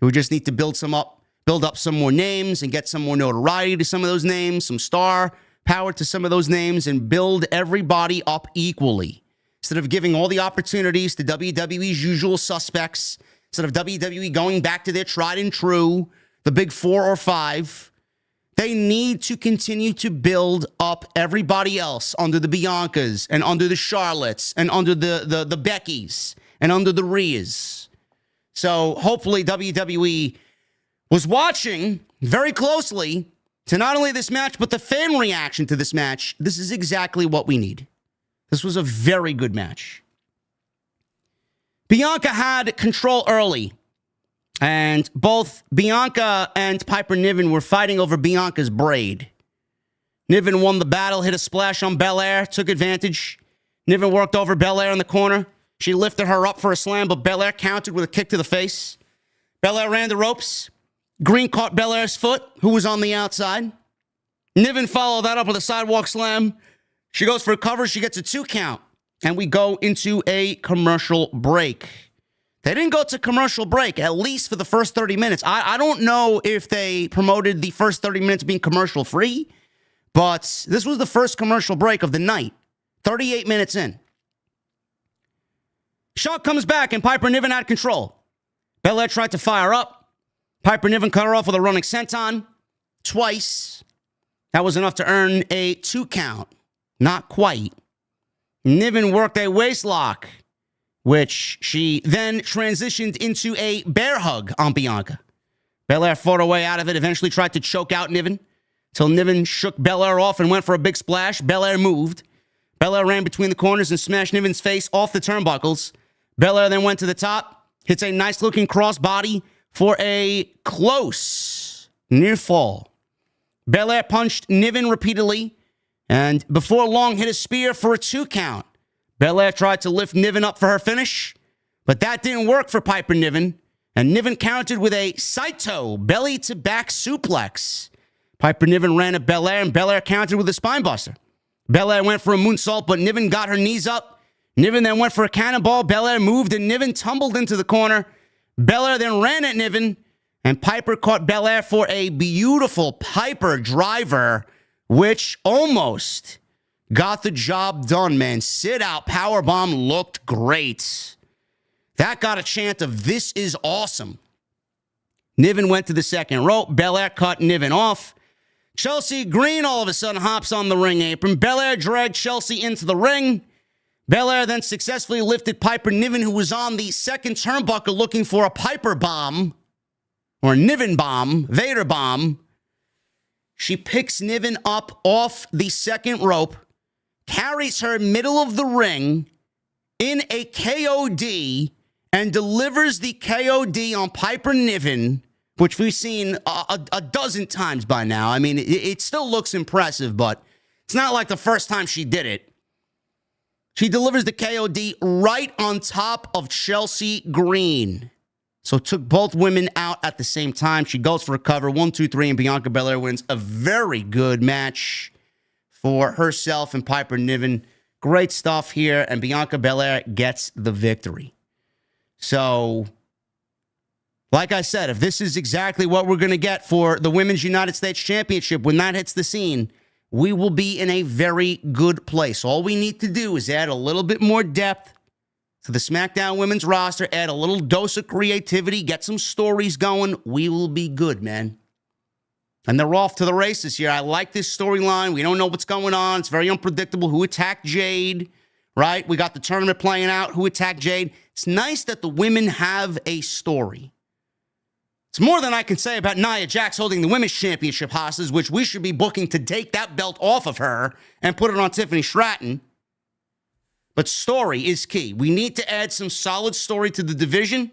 We just need to build up some more names and get some more notoriety to some of those names, some star power to some of those names, and build everybody up equally. Instead of giving all the opportunities to WWE's usual suspects, instead of WWE going back to their tried and true, the big 4 or 5, they need to continue to build up everybody else under the Biancas and under the Charlottes and under the Beckys and under the Rheas. So hopefully WWE was watching very closely to not only this match, but the fan reaction to this match. This is exactly what we need. This was a very good match. Bianca had control early. And both Bianca and Piper Niven were fighting over Bianca's braid. Niven won the battle, hit a splash on Belair, took advantage. Niven worked over Belair in the corner. She lifted her up for a slam, but Belair countered with a kick to the face. Belair ran the ropes. Green caught Belair's foot, who was on the outside. Niven followed that up with a sidewalk slam. She goes for a cover. She gets a 2 count. And we go into a commercial break. They didn't go to commercial break, at least for the first 30 minutes. I don't know if they promoted the first 30 minutes being commercial free, but this was the first commercial break of the night, 38 minutes in. Shaw comes back, and Piper Niven had control. Belair tried to fire up. Piper Niven cut her off with a running senton twice. That was enough to earn a 2 count. Not quite. Niven worked a waist lock, which she then transitioned into a bear hug on Bianca. Belair fought her way out of it, eventually tried to choke out Niven, till Niven shook Belair off and went for a big splash. Belair moved. Belair ran between the corners and smashed Niven's face off the turnbuckles. Belair then went to the top, hits a nice-looking crossbody for a close near fall. Belair punched Niven repeatedly, and before long hit a spear for a 2 count. Belair tried to lift Niven up for her finish, but that didn't work for Piper Niven, and Niven countered with a Saito belly-to-back suplex. Piper Niven ran at Belair, and Belair countered with a spinebuster. Belair went for a moonsault, but Niven got her knees up. Niven then went for a cannonball. Belair moved, and Niven tumbled into the corner. Belair then ran at Niven, and Piper caught Belair for a beautiful Piper driver, which almost got the job done, man. Sit-out powerbomb looked great. That got a chant of, "This is awesome." Niven went to the second rope. Belair cut Niven off. Chelsea Green all of a sudden hops on the ring apron. Belair dragged Chelsea into the ring. Belair then successfully lifted Piper Niven, who was on the second turnbuckle looking for a Piper bomb, or Niven bomb, Vader bomb. She picks Niven up off the second rope, carries her middle of the ring in a KOD, and delivers the KOD on Piper Niven, which we've seen a dozen times by now. I mean, it still looks impressive, but it's not like the first time she did it. She delivers the KOD right on top of Chelsea Green. So took both women out at the same time. She goes for a cover. 1, 2, 3, and Bianca Belair wins. A very good match for herself and Piper Niven. Great stuff here, and Bianca Belair gets the victory. So, like I said, if this is exactly what we're going to get for the Women's United States Championship, when that hits the scene, we will be in a very good place. All we need to do is add a little bit more depth to the SmackDown women's roster, add a little dose of creativity, get some stories going. We will be good, man. And they're off to the races here. I like this storyline. We don't know what's going on. It's very unpredictable. Who attacked Jade, right? We got the tournament playing out. Who attacked Jade? It's nice that the women have a story. It's more than I can say about Nia Jax holding the women's championship hostage, which we should be booking to take that belt off of her and put it on Tiffany Stratton. But story is key. We need to add some solid story to the division.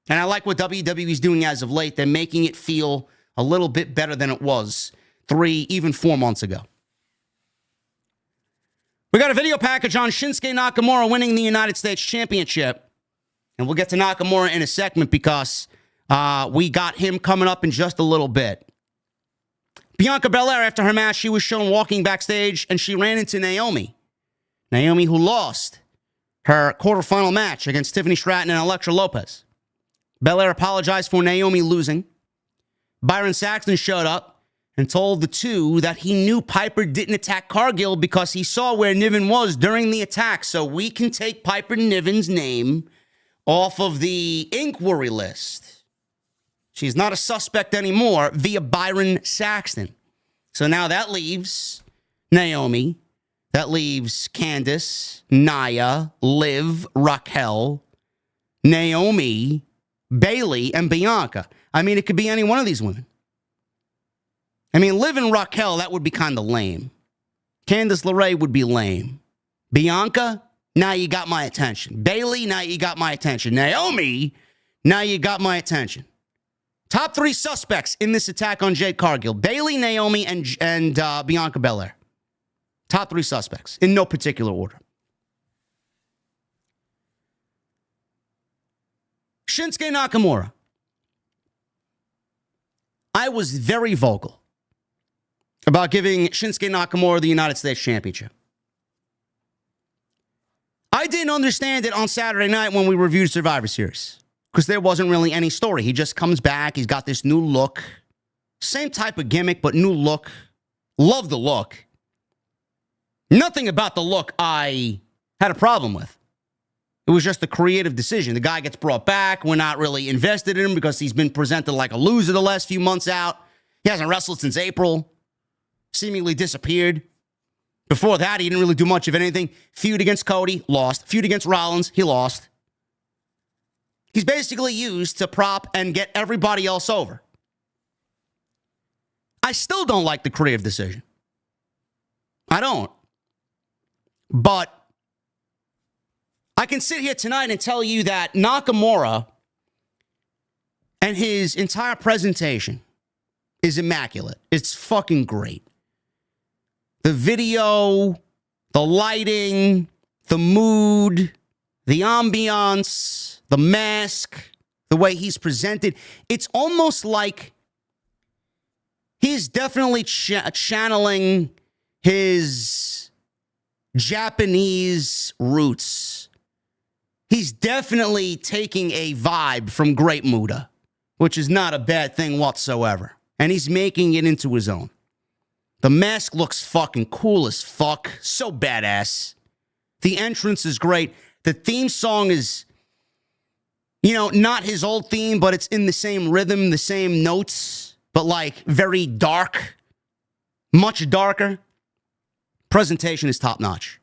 And I like what WWE is doing as of late. They're making it feel a little bit better than it was 3, even 4 months ago. We got a video package on Shinsuke Nakamura winning the United States Championship. And we'll get to Nakamura in a segment because we got him coming up in just a little bit. Bianca Belair, after her match, she was shown walking backstage and she ran into Naomi. Naomi, who lost her quarterfinal match against Tiffany Stratton and Elektra Lopez. Belair apologized for Naomi losing. Byron Saxton showed up and told the two that he knew Piper didn't attack Cargill because he saw where Niven was during the attack. So we can take Piper Niven's name off of the inquiry list. She's not a suspect anymore via Byron Saxton. So now that leaves Naomi. That leaves Candice, Nia, Liv, Raquel, Naomi, Bayley, and Bianca. I mean, it could be any one of these women. I mean, Liv and Raquel, that would be kind of lame. Candice LeRae would be lame. Bianca, now you got my attention. Bayley, now you got my attention. Naomi, now you got my attention. Top 3 suspects in this attack on Jade Cargill. Bayley, Naomi, and Bianca Belair. Top 3 suspects, in no particular order. Shinsuke Nakamura. I was very vocal about giving Shinsuke Nakamura the United States Championship. I didn't understand it on Saturday night when we reviewed Survivor Series because there wasn't really any story. He just comes back. He's got this new look. Same type of gimmick, but new look. Love the look. Nothing about the look I had a problem with. It was just a creative decision. The guy gets brought back. We're not really invested in him because he's been presented like a loser the last few months out. He hasn't wrestled since April. Seemingly disappeared. Before that, he didn't really do much of anything. Feud against Cody, lost. Feud against Rollins, he lost. He's basically used to prop and get everybody else over. I still don't like the creative decision. I don't. But I can sit here tonight and tell you that Nakamura and his entire presentation is immaculate. It's fucking great. The video, the lighting, the mood, the ambiance, the mask, the way he's presented. It's almost like he's definitely channeling his Japanese roots. He's definitely taking a vibe from Great Muta, which is not a bad thing whatsoever. And he's making it into his own. The mask looks fucking cool as fuck. So badass. The entrance is great. The theme song is, not his old theme, but it's in the same rhythm, the same notes, but like very dark. Much darker. Presentation is top notch.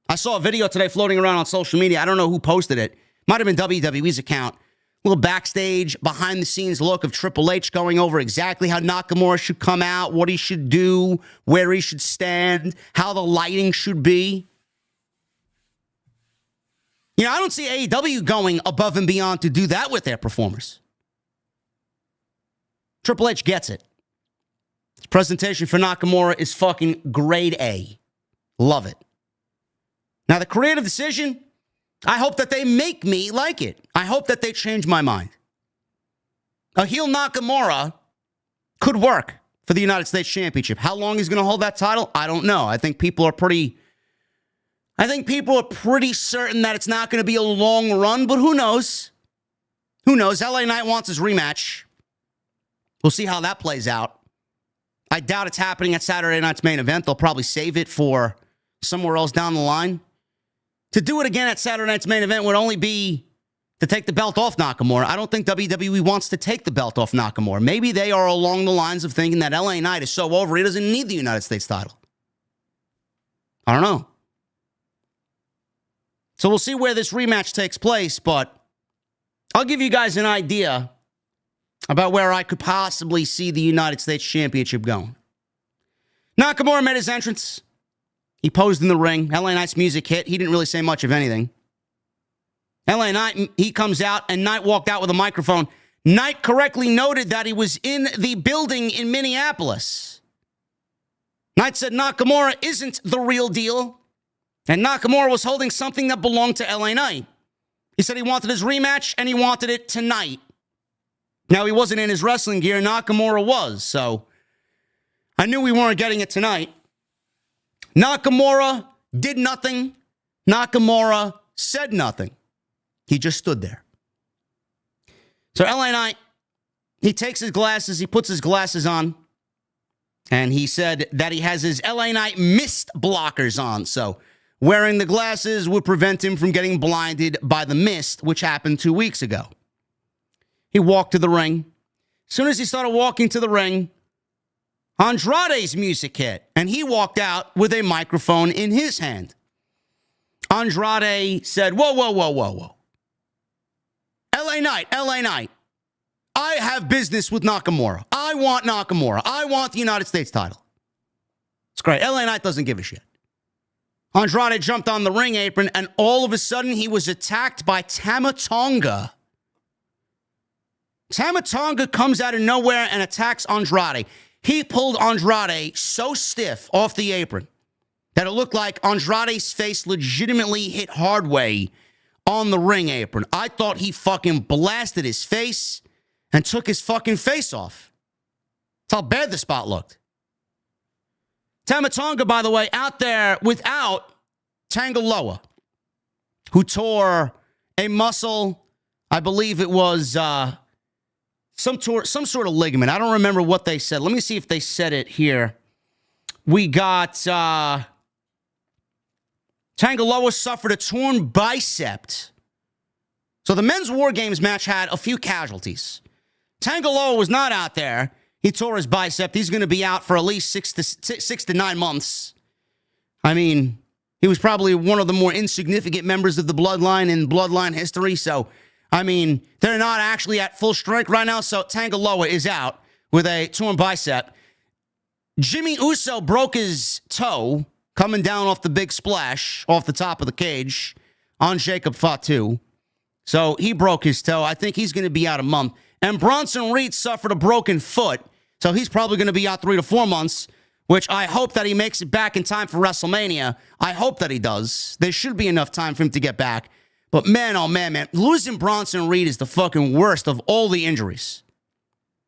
I saw a video today floating around on social media. I don't know who posted it. Might have been WWE's account. Little backstage, behind the scenes look of Triple H going over exactly how Nakamura should come out, what he should do, where he should stand, how the lighting should be. I don't see AEW going above and beyond to do that with their performers. Triple H gets it. His presentation for Nakamura is fucking grade A. Love it. Now, the creative decision, I hope that they make me like it. I hope that they change my mind. A heel Nakamura could work for the United States Championship. How long he's going to hold that title? I don't know. I think people are pretty certain that it's not going to be a long run, but who knows? Who knows? LA Knight wants his rematch. We'll see how that plays out. I doubt it's happening at Saturday night's main event. They'll probably save it for somewhere else down the line. To do it again at Saturday night's main event would only be to take the belt off Nakamura. I don't think WWE wants to take the belt off Nakamura. Maybe they are along the lines of thinking that LA Knight is so over, he doesn't need the United States title. I don't know. So we'll see where this rematch takes place, but I'll give you guys an idea about where I could possibly see the United States Championship going. Nakamura made his entrance. He posed in the ring. LA Knight's music hit. He didn't really say much of anything. LA Knight, he comes out, and Knight walked out with a microphone. Knight correctly noted that he was in the building in Minneapolis. Knight said Nakamura isn't the real deal, and Nakamura was holding something that belonged to LA Knight. He said he wanted his rematch, and he wanted it tonight. Now, he wasn't in his wrestling gear. Nakamura was, so I knew we weren't getting it tonight. Nakamura did nothing. Nakamura said nothing. He just stood there. So LA Knight, he takes his glasses, he puts his glasses on, and he said that he has his LA Knight mist blockers on. So wearing the glasses would prevent him from getting blinded by the mist, which happened 2 weeks ago. He walked to the ring. As soon as he started walking to the ring, Andrade's music hit, and he walked out with a microphone in his hand. Andrade said, whoa, whoa, whoa, whoa, whoa. LA Knight, I have business with Nakamura. I want Nakamura. I want the United States title. It's great. LA Knight doesn't give a shit. Andrade jumped on the ring apron, and all of a sudden, he was attacked by Tama Tonga. Tama Tonga comes out of nowhere and attacks Andrade. He pulled Andrade so stiff off the apron that it looked like Andrade's face legitimately hit hard way on the ring apron. I thought he fucking blasted his face and took his fucking face off. That's how bad the spot looked. Tama Tonga, by the way, out there without Tanga Loa, who tore a muscle. I believe it was some sort of ligament. I don't remember what they said. Let me see if they said it here. We got Tanga Loa suffered a torn bicep. So the men's War Games match had a few casualties. Tanga Loa was not out there. He tore his bicep. He's going to be out for at least 6 to 9 months. I mean, he was probably one of the more insignificant members of the Bloodline in Bloodline history. So, I mean, they're not actually at full strength right now. So Tanga Loa is out with a torn bicep. Jimmy Uso broke his toe coming down off the big splash off the top of the cage on Jacob Fatu. So he broke his toe. I think he's going to be out a month. And Bronson Reed suffered a broken foot. So he's probably going to be out 3 to 4 months, which I hope that he makes it back in time for WrestleMania. I hope that he does. There should be enough time for him to get back. But man, oh man, losing Bronson Reed is the fucking worst of all the injuries.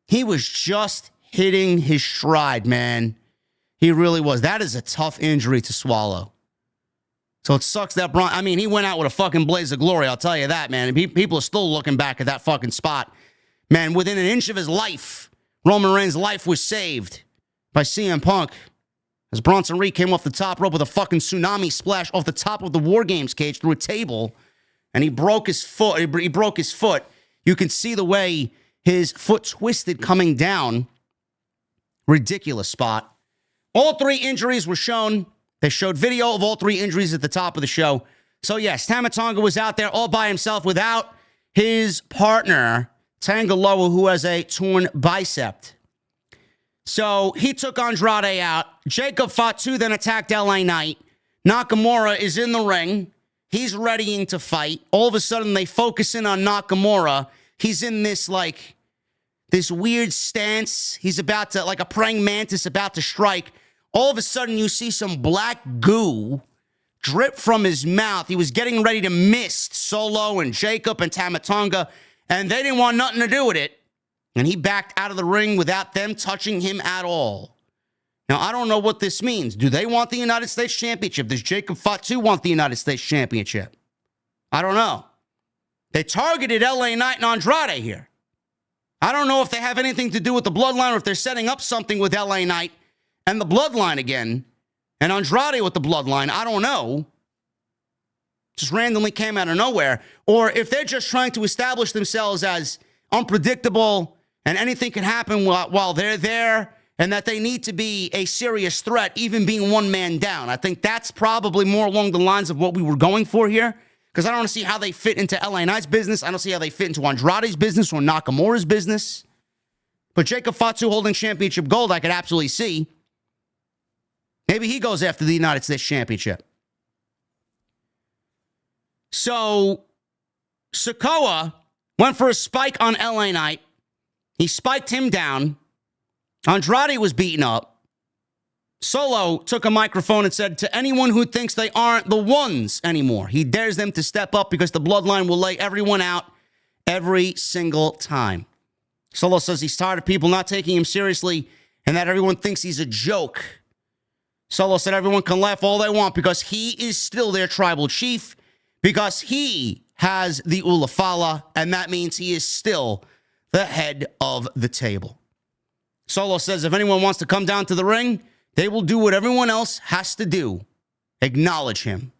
He was just hitting his stride, man. He really was. That is a tough injury to swallow. So it sucks that he went out with a fucking blaze of glory, I'll tell you that, man. And people are still looking back at that fucking spot. Man, within an inch of his life, Roman Reigns' life was saved by CM Punk as Bronson Reed came off the top rope with a fucking tsunami splash off the top of the War Games cage through a table, and he broke his foot. He broke his foot. You can see the way his foot twisted coming down. Ridiculous spot. All 3 injuries were shown. They showed video of all 3 injuries at the top of the show. So, yes, Tama Tonga was out there all by himself without his partner, Tanga Loa, who has a torn bicep. So he took Andrade out. Jacob Fatu then attacked LA Knight. Nakamura is in the ring. He's readying to fight. All of a sudden, they focus in on Nakamura. He's in this weird stance. He's about to, like a praying mantis about to strike. All of a sudden, you see some black goo drip from his mouth. He was getting ready to miss Solo and Jacob and Tama Tonga, and they didn't want nothing to do with it. And he backed out of the ring without them touching him at all. Now, I don't know what this means. Do they want the United States Championship? Does Jacob Fatu want the United States Championship? I don't know. They targeted LA Knight and Andrade here. I don't know if they have anything to do with the Bloodline or if they're setting up something with LA Knight and the Bloodline again, and Andrade with the Bloodline. I don't know. Just randomly came out of nowhere. Or if they're just trying to establish themselves as unpredictable and anything can happen while they're there, and that they need to be a serious threat, even being one man down. I think that's probably more along the lines of what we were going for here, because I don't want to see how they fit into LA Knight's business. I don't see how they fit into Andrade's business or Nakamura's business. But Jacob Fatu holding championship gold, I could absolutely see. Maybe he goes after the United States Championship. So, Sikoa went for a spike on LA Knight. He spiked him down. Andrade was beaten up. Solo took a microphone and said to anyone who thinks they aren't the ones anymore, he dares them to step up because the Bloodline will lay everyone out every single time. Solo says he's tired of people not taking him seriously and that everyone thinks he's a joke. Solo said everyone can laugh all they want because he is still their tribal chief, because he has the Ulafala, and that means he is still the head of the table. Solo says if anyone wants to come down to the ring, they will do what everyone else has to do. Acknowledge him.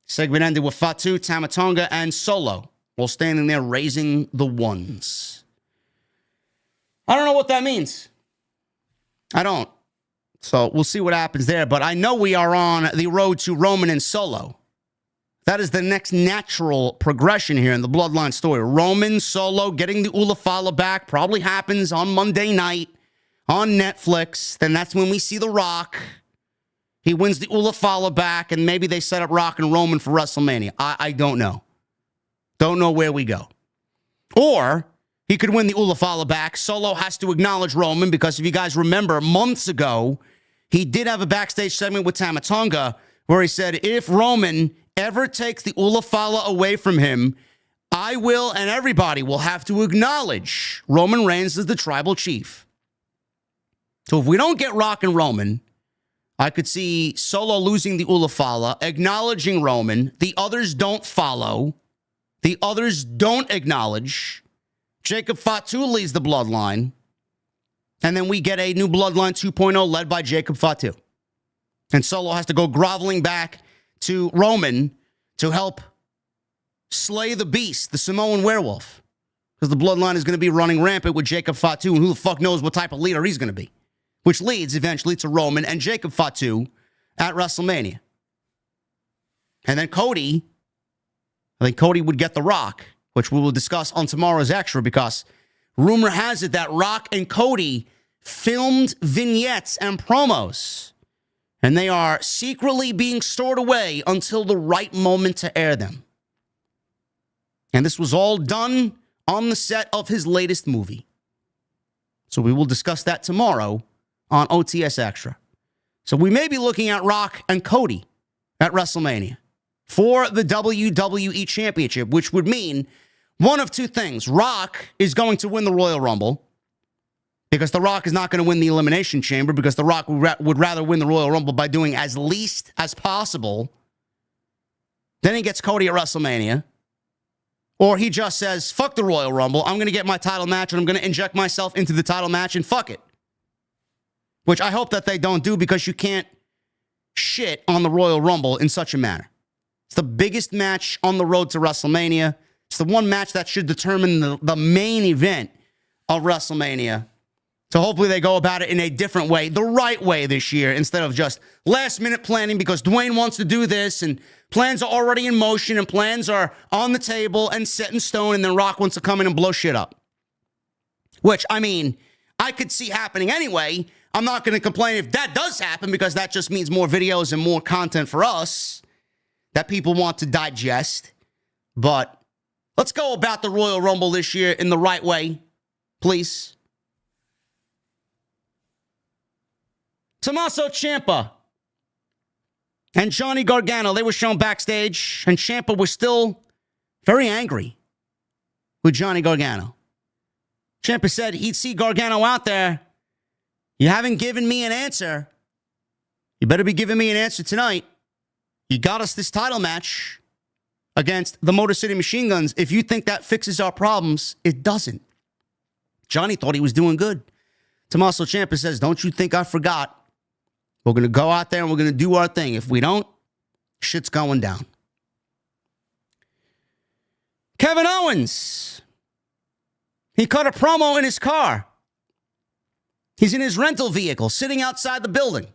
Segment ended with Fatu, Tama Tonga, and Solo while standing there raising the ones. I don't know what that means. I don't. So we'll see what happens there. But I know we are on the road to Roman and Solo. That is the next natural progression here in the Bloodline story. Roman, Solo, getting the Ulafala back probably happens on Monday night on Netflix. Then that's when we see The Rock. He wins the Ulafala back, and maybe they set up Rock and Roman for WrestleMania. I don't know. Don't know where we go. Or he could win the Ulafala back. Solo has to acknowledge Roman because if you guys remember, months ago, he did have a backstage segment with Tama Tonga where he said, if Roman ever takes the Ulafala away from him, I will and everybody will have to acknowledge Roman Reigns as the tribal chief. So if we don't get Rock and Roman, I could see Solo losing the Ulafala, acknowledging Roman. The others don't follow. The others don't acknowledge. Jacob Fatu leads the Bloodline. And then we get a new Bloodline 2.0 led by Jacob Fatu. And Solo has to go groveling back to Roman to help slay the beast, the Samoan werewolf. Because the Bloodline is going to be running rampant with Jacob Fatu, and who the fuck knows what type of leader he's going to be. Which leads eventually to Roman and Jacob Fatu at WrestleMania. And then Cody, I think Cody would get The Rock, which we will discuss on tomorrow's Extra, because rumor has it that Rock and Cody filmed vignettes and promos, and they are secretly being stored away until the right moment to air them. And this was all done on the set of his latest movie. So we will discuss that tomorrow on OTS Extra. So we may be looking at Rock and Cody at WrestleMania for the WWE Championship, which would mean one of two things. Rock is going to win the Royal Rumble because The Rock is not going to win the Elimination Chamber because The Rock would rather win the Royal Rumble by doing as least as possible. Then he gets Cody at WrestleMania. Or he just says, fuck the Royal Rumble. I'm going to get my title match and I'm going to inject myself into the title match and fuck it. Which I hope that they don't do because you can't shit on the Royal Rumble in such a manner. It's the biggest match on the road to WrestleMania. It's the one match that should determine the main event of WrestleMania. So hopefully they go about it in a different way, the right way this year, instead of just last minute planning because Dwayne wants to do this and plans are already in motion and plans are on the table and set in stone, and then Rock wants to come in and blow shit up. Which, I mean, I could see happening anyway. I'm not going to complain if that does happen because that just means more videos and more content for us that people want to digest. But let's go about the Royal Rumble this year in the right way, please. Tommaso Ciampa and Johnny Gargano, they were shown backstage, and Ciampa was still very angry with Johnny Gargano. Ciampa said he'd see Gargano out there. You haven't given me an answer. You better be giving me an answer tonight. You got us this title match against the Motor City Machine Guns. If you think that fixes our problems, it doesn't. Johnny thought he was doing good. Tommaso Ciampa says, don't you think I forgot? We're going to go out there and we're going to do our thing. If we don't, shit's going down. Kevin Owens. He cut a promo in his car. He's in his rental vehicle, sitting outside the building.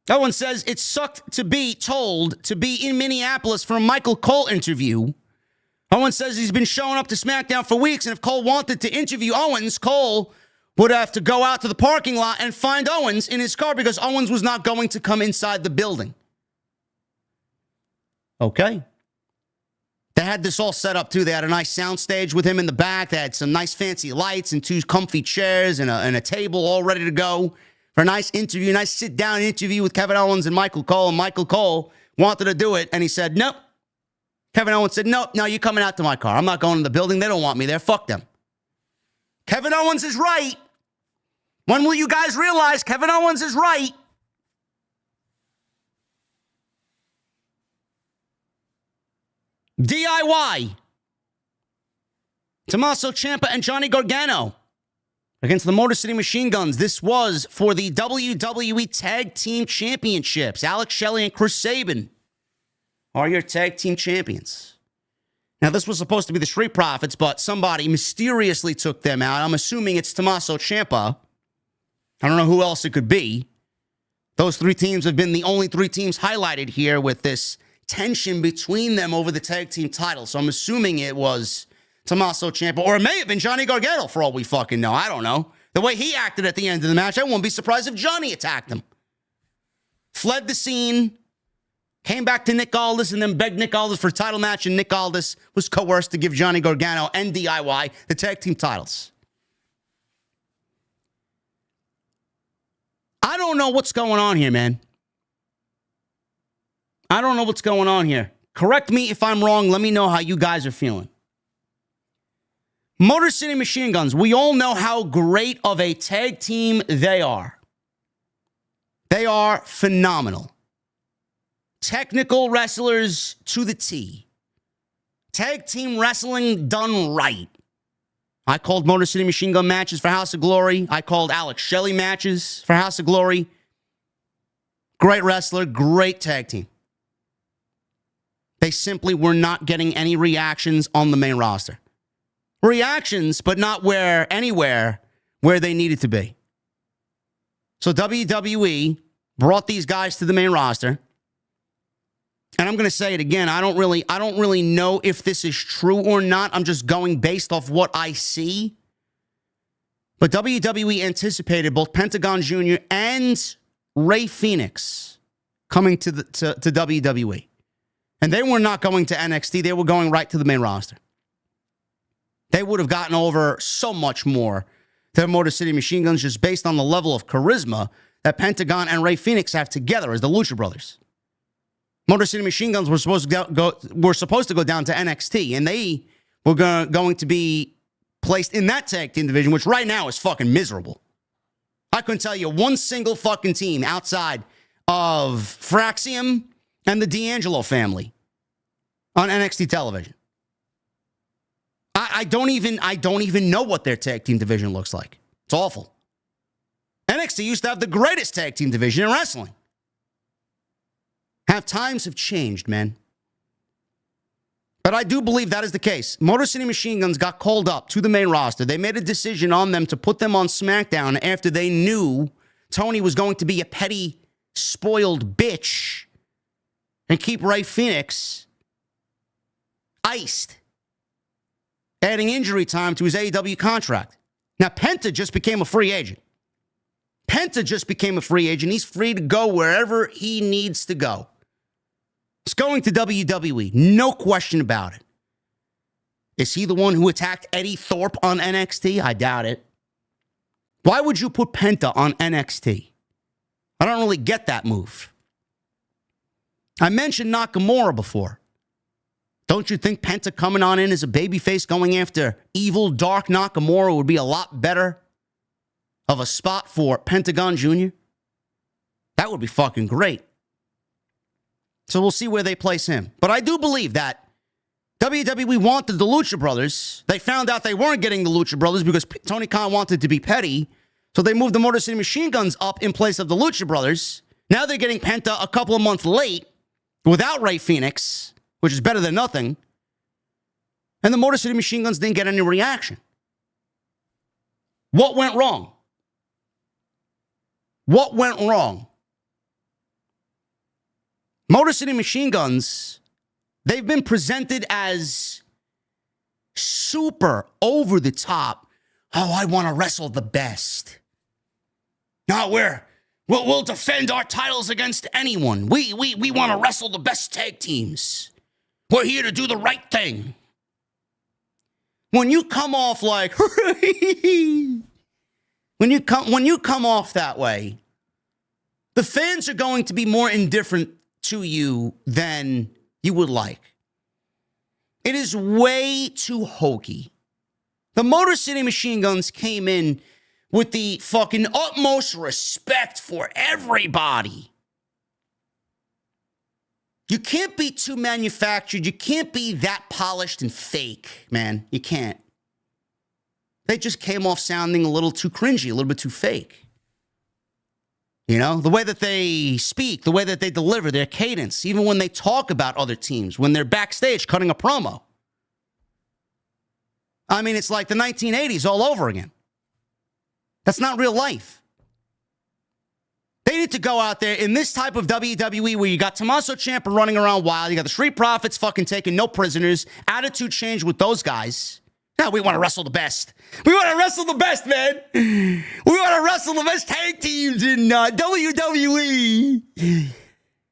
Owens says it sucked to be told to be in Minneapolis for a Michael Cole interview. Owens says he's been showing up to SmackDown for weeks, and if Cole wanted to interview Owens, Cole would have to go out to the parking lot and find Owens in his car because Owens was not going to come inside the building. Okay. They had this all set up, too. They had a nice sound stage with him in the back. They had some nice fancy lights and 2 comfy chairs and a table all ready to go for a nice interview, a nice sit-down interview with Kevin Owens and Michael Cole. And Michael Cole wanted to do it, and he said, nope. Kevin Owens said, nope, no, you're coming out to my car. I'm not going in the building. They don't want me there. Fuck them. Kevin Owens is right. When will you guys realize Kevin Owens is right? DIY. Tommaso Ciampa and Johnny Gargano against the Motor City Machine Guns. This was for the WWE Tag Team Championships. Alex Shelley and Chris Sabin are your tag team champions. Now, this was supposed to be the Street Profits, but somebody mysteriously took them out. I'm assuming it's Tommaso Ciampa. I don't know who else it could be. Those 3 teams have been the only 3 teams highlighted here with this tension between them over the tag team title. So I'm assuming it was Tommaso Ciampa, or it may have been Johnny Gargano for all we fucking know. I don't know. The way he acted at the end of the match, I wouldn't be surprised if Johnny attacked him. Fled the scene, came back to Nick Aldis, and then begged Nick Aldis for a title match, and Nick Aldis was coerced to give Johnny Gargano and DIY the tag team titles. I don't know what's going on here, man. I don't know what's going on here. Correct me if I'm wrong. Let me know how you guys are feeling. Motor City Machine Guns, we all know how great of a tag team they are. They are phenomenal. Technical wrestlers to the T. Tag team wrestling done right. I called Motor City Machine Gun matches for House of Glory. I called Alex Shelley matches for House of Glory. Great wrestler, great tag team. They simply were not getting any reactions on the main roster. Reactions, but not anywhere where they needed to be. So WWE brought these guys to the main roster. And I'm going to say it again. I don't really know if this is true or not. I'm just going based off what I see. But WWE anticipated both Pentagon Jr. and Rey Fenix coming to WWE. And they were not going to NXT. They were going right to the main roster. They would have gotten over so much more than Motor City Machine Guns just based on the level of charisma that Pentagon and Rey Fenix have together as the Lucha Brothers. Motor City Machine Guns were supposed to go down to NXT, and they were going to be placed in that tag team division, which right now is fucking miserable. I couldn't tell you one single fucking team outside of Fraxium and the D'Angelo family on NXT television. I don't even know what their tag team division looks like. It's awful. NXT used to have the greatest tag team division in wrestling. Times have changed, man. But I do believe that is the case. Motor City Machine Guns got called up to the main roster. They made a decision on them to put them on SmackDown after they knew Tony was going to be a petty, spoiled bitch and keep Rey Fenix iced, adding injury time to his AEW contract. Now, Penta just became a free agent. He's free to go wherever he needs to go. He's going to WWE. No question about it. Is he the one who attacked Eddie Thorpe on NXT? I doubt it. Why would you put Penta on NXT? I don't really get that move. I mentioned Nakamura before. Don't you think Penta coming on in as a babyface going after evil, dark Nakamura would be a lot better of a spot for Pentagon Jr.? That would be fucking great. So we'll see where they place him. But I do believe that WWE wanted the Lucha Brothers. They found out they weren't getting the Lucha Brothers because Tony Khan wanted to be petty. So they moved the Motor City Machine Guns up in place of the Lucha Brothers. Now they're getting Penta a couple of months late without Rey Fenix, which is better than nothing. And the Motor City Machine Guns didn't get any reaction. What went wrong? What went wrong? Motor City Machine Guns, they've been presented as super over the top, Oh, I want to wrestle the best. No, we'll defend our titles against anyone. We want to wrestle the best tag teams. We're here to do the right thing. When you come off like, when you come off that way, the fans are going to be more indifferent to you than you would like. It is way too hokey. The Motor City Machine Guns came in with the fucking utmost respect for everybody. You can't be too manufactured. You can't be that polished and fake, man. You can't. They just came off sounding a little too cringy, a little bit too fake. You know, the way that they speak, the way that they deliver, their cadence, even when they talk about other teams, when they're backstage cutting a promo. I mean, it's like the 1980s all over again. That's not real life. They need to go out there in this type of WWE where you got Tommaso Ciampa running around wild, you got the Street Profits fucking taking no prisoners, attitude change with those guys. Now we want to wrestle the best. We want to wrestle the best, man. We want to wrestle the best tag teams in WWE.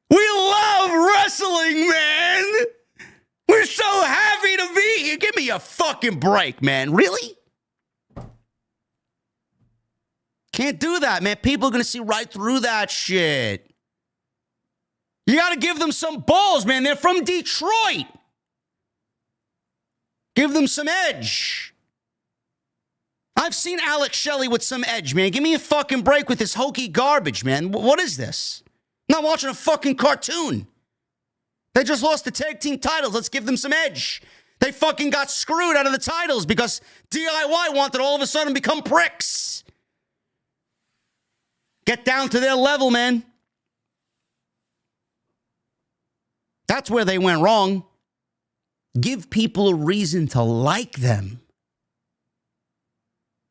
We love wrestling, man. We're so happy to be here. Give me a fucking break, man. Really? Can't do that, man. People are going to see right through that shit. You got to give them some balls, man. They're from Detroit. Give them some edge. I've seen Alex Shelley with some edge, man. Give me a fucking break with this hokey garbage, man. What is this? I'm not watching a fucking cartoon. They just lost the tag team titles. Let's give them some edge. They fucking got screwed out of the titles because DIY wanted all of a sudden become pricks. Get down to their level, man. That's where they went wrong. Give people a reason to like them.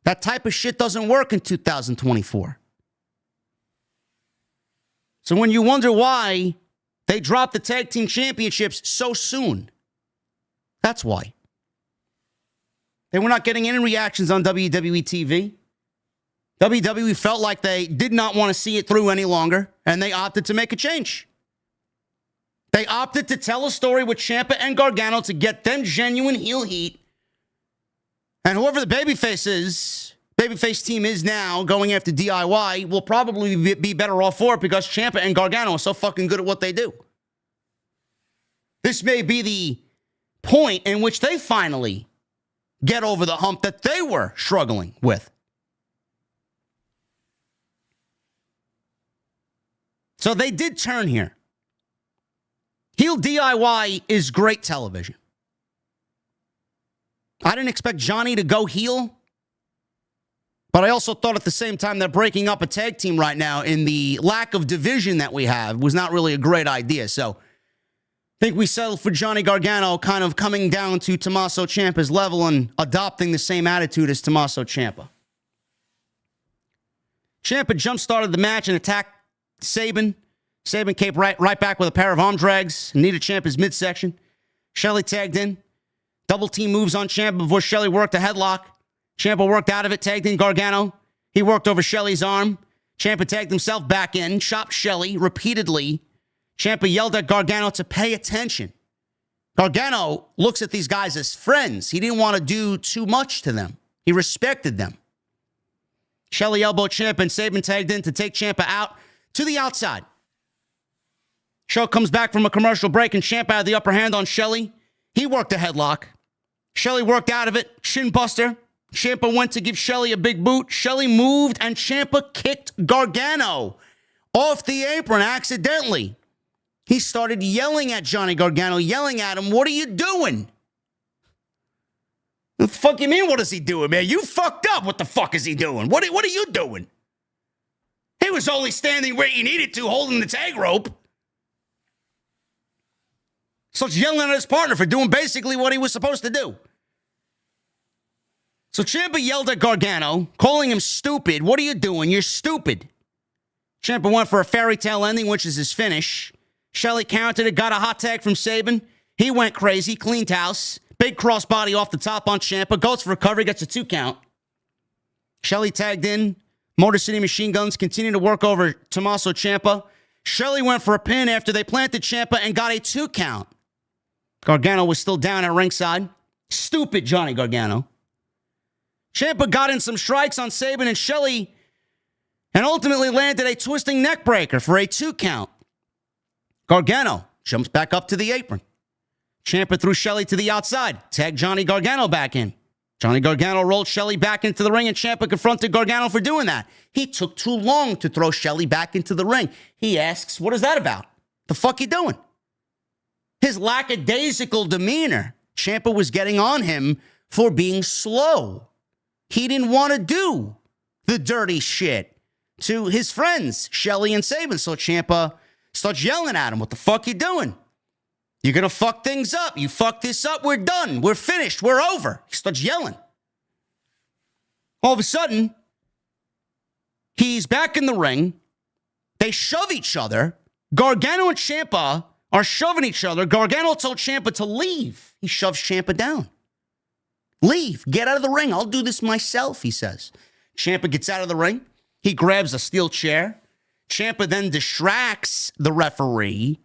That type of shit doesn't work in 2024. So when you wonder why they dropped the tag team championships so soon, that's why. They were not getting any reactions on WWE TV. WWE felt like they did not want to see it through any longer, and they opted to make a change. They opted to tell a story with Ciampa and Gargano to get them genuine heel heat. And whoever the babyface team is now going after DIY will probably be better off for it because Ciampa and Gargano are so fucking good at what they do. This may be the point in which they finally get over the hump that they were struggling with. So they did turn here. Heel DIY is great television. I didn't expect Johnny to go heel, but I also thought at the same time that breaking up a tag team right now in the lack of division that we have was not really a great idea. So I think we settled for Johnny Gargano kind of coming down to Tommaso Ciampa's level and adopting the same attitude as Tommaso Ciampa. Ciampa jump-started the match and attacked Sabin. Sabin came right back with a pair of arm drags and needed Ciampa's midsection. Shelley tagged in. Double team moves on Ciampa before Shelley worked a headlock. Ciampa worked out of it, tagged in Gargano. He worked over Shelley's arm. Ciampa tagged himself back in, chopped Shelley repeatedly. Ciampa yelled at Gargano to pay attention. Gargano looks at these guys as friends. He didn't want to do too much to them. He respected them. Shelley elbowed Ciampa and Sabin tagged in to take Ciampa out to the outside. Show comes back from a commercial break and Ciampa had the upper hand on Shelley. He worked a headlock. Shelley worked out of it. Shin buster. Ciampa went to give Shelley a big boot. Shelley moved and Ciampa kicked Gargano off the apron accidentally. He started yelling at Johnny Gargano, yelling at him, "What are you doing?" The fuck you mean, what is he doing, man? You fucked up. What the fuck is he doing? What are you doing? He was only standing where he needed to, holding the tag rope. So he's yelling at his partner for doing basically what he was supposed to do. So Ciampa yelled at Gargano, calling him stupid. "What are you doing? You're stupid." Ciampa went for a fairy tale ending, which is his finish. Shelley countered it, got a hot tag from Sabin. He went crazy, cleaned house. Big crossbody off the top on Ciampa. Goes for recovery, gets a 2 count. Shelly tagged in. Motor City Machine Guns continue to work over Tommaso Ciampa. Shelly went for a pin after they planted Ciampa and got a 2 count. Gargano was still down at ringside. Stupid Johnny Gargano. Ciampa got in some strikes on Sabin and Shelly and ultimately landed a twisting neck breaker for a 2 count. Gargano jumps back up to the apron. Ciampa threw Shelly to the outside. Tagged Johnny Gargano back in. Johnny Gargano rolled Shelly back into the ring, and Ciampa confronted Gargano for doing that. He took too long to throw Shelly back into the ring. He asks, what is that about? The fuck you doing? His lackadaisical demeanor. Ciampa was getting on him for being slow. He didn't want to do the dirty shit to his friends, Shelly and Sabin. So Ciampa starts yelling at him, what the fuck you doing? You're going to fuck things up. You fuck this up, we're done. We're finished. We're over. He starts yelling. All of a sudden, he's back in the ring. They shove each other. Gargano and Ciampa are shoving each other. Gargano told Ciampa to leave. He shoves Ciampa down. Leave. Get out of the ring. I'll do this myself, he says. Ciampa gets out of the ring. He grabs a steel chair. Ciampa then distracts the referee.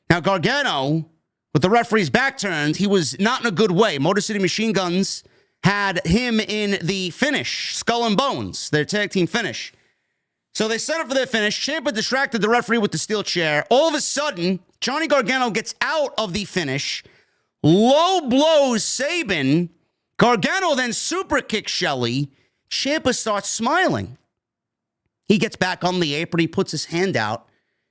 Now, Gargano, with the referee's back turned, he was not in a good way. Motor City Machine Guns had him in the finish, Skull and Bones, their tag team finish. So they set up for their finish. Ciampa distracted the referee with the steel chair. All of a sudden, Johnny Gargano gets out of the finish, low blows Sabin. Gargano then super kicks Shelly. Ciampa starts smiling. He gets back on the apron. He puts his hand out.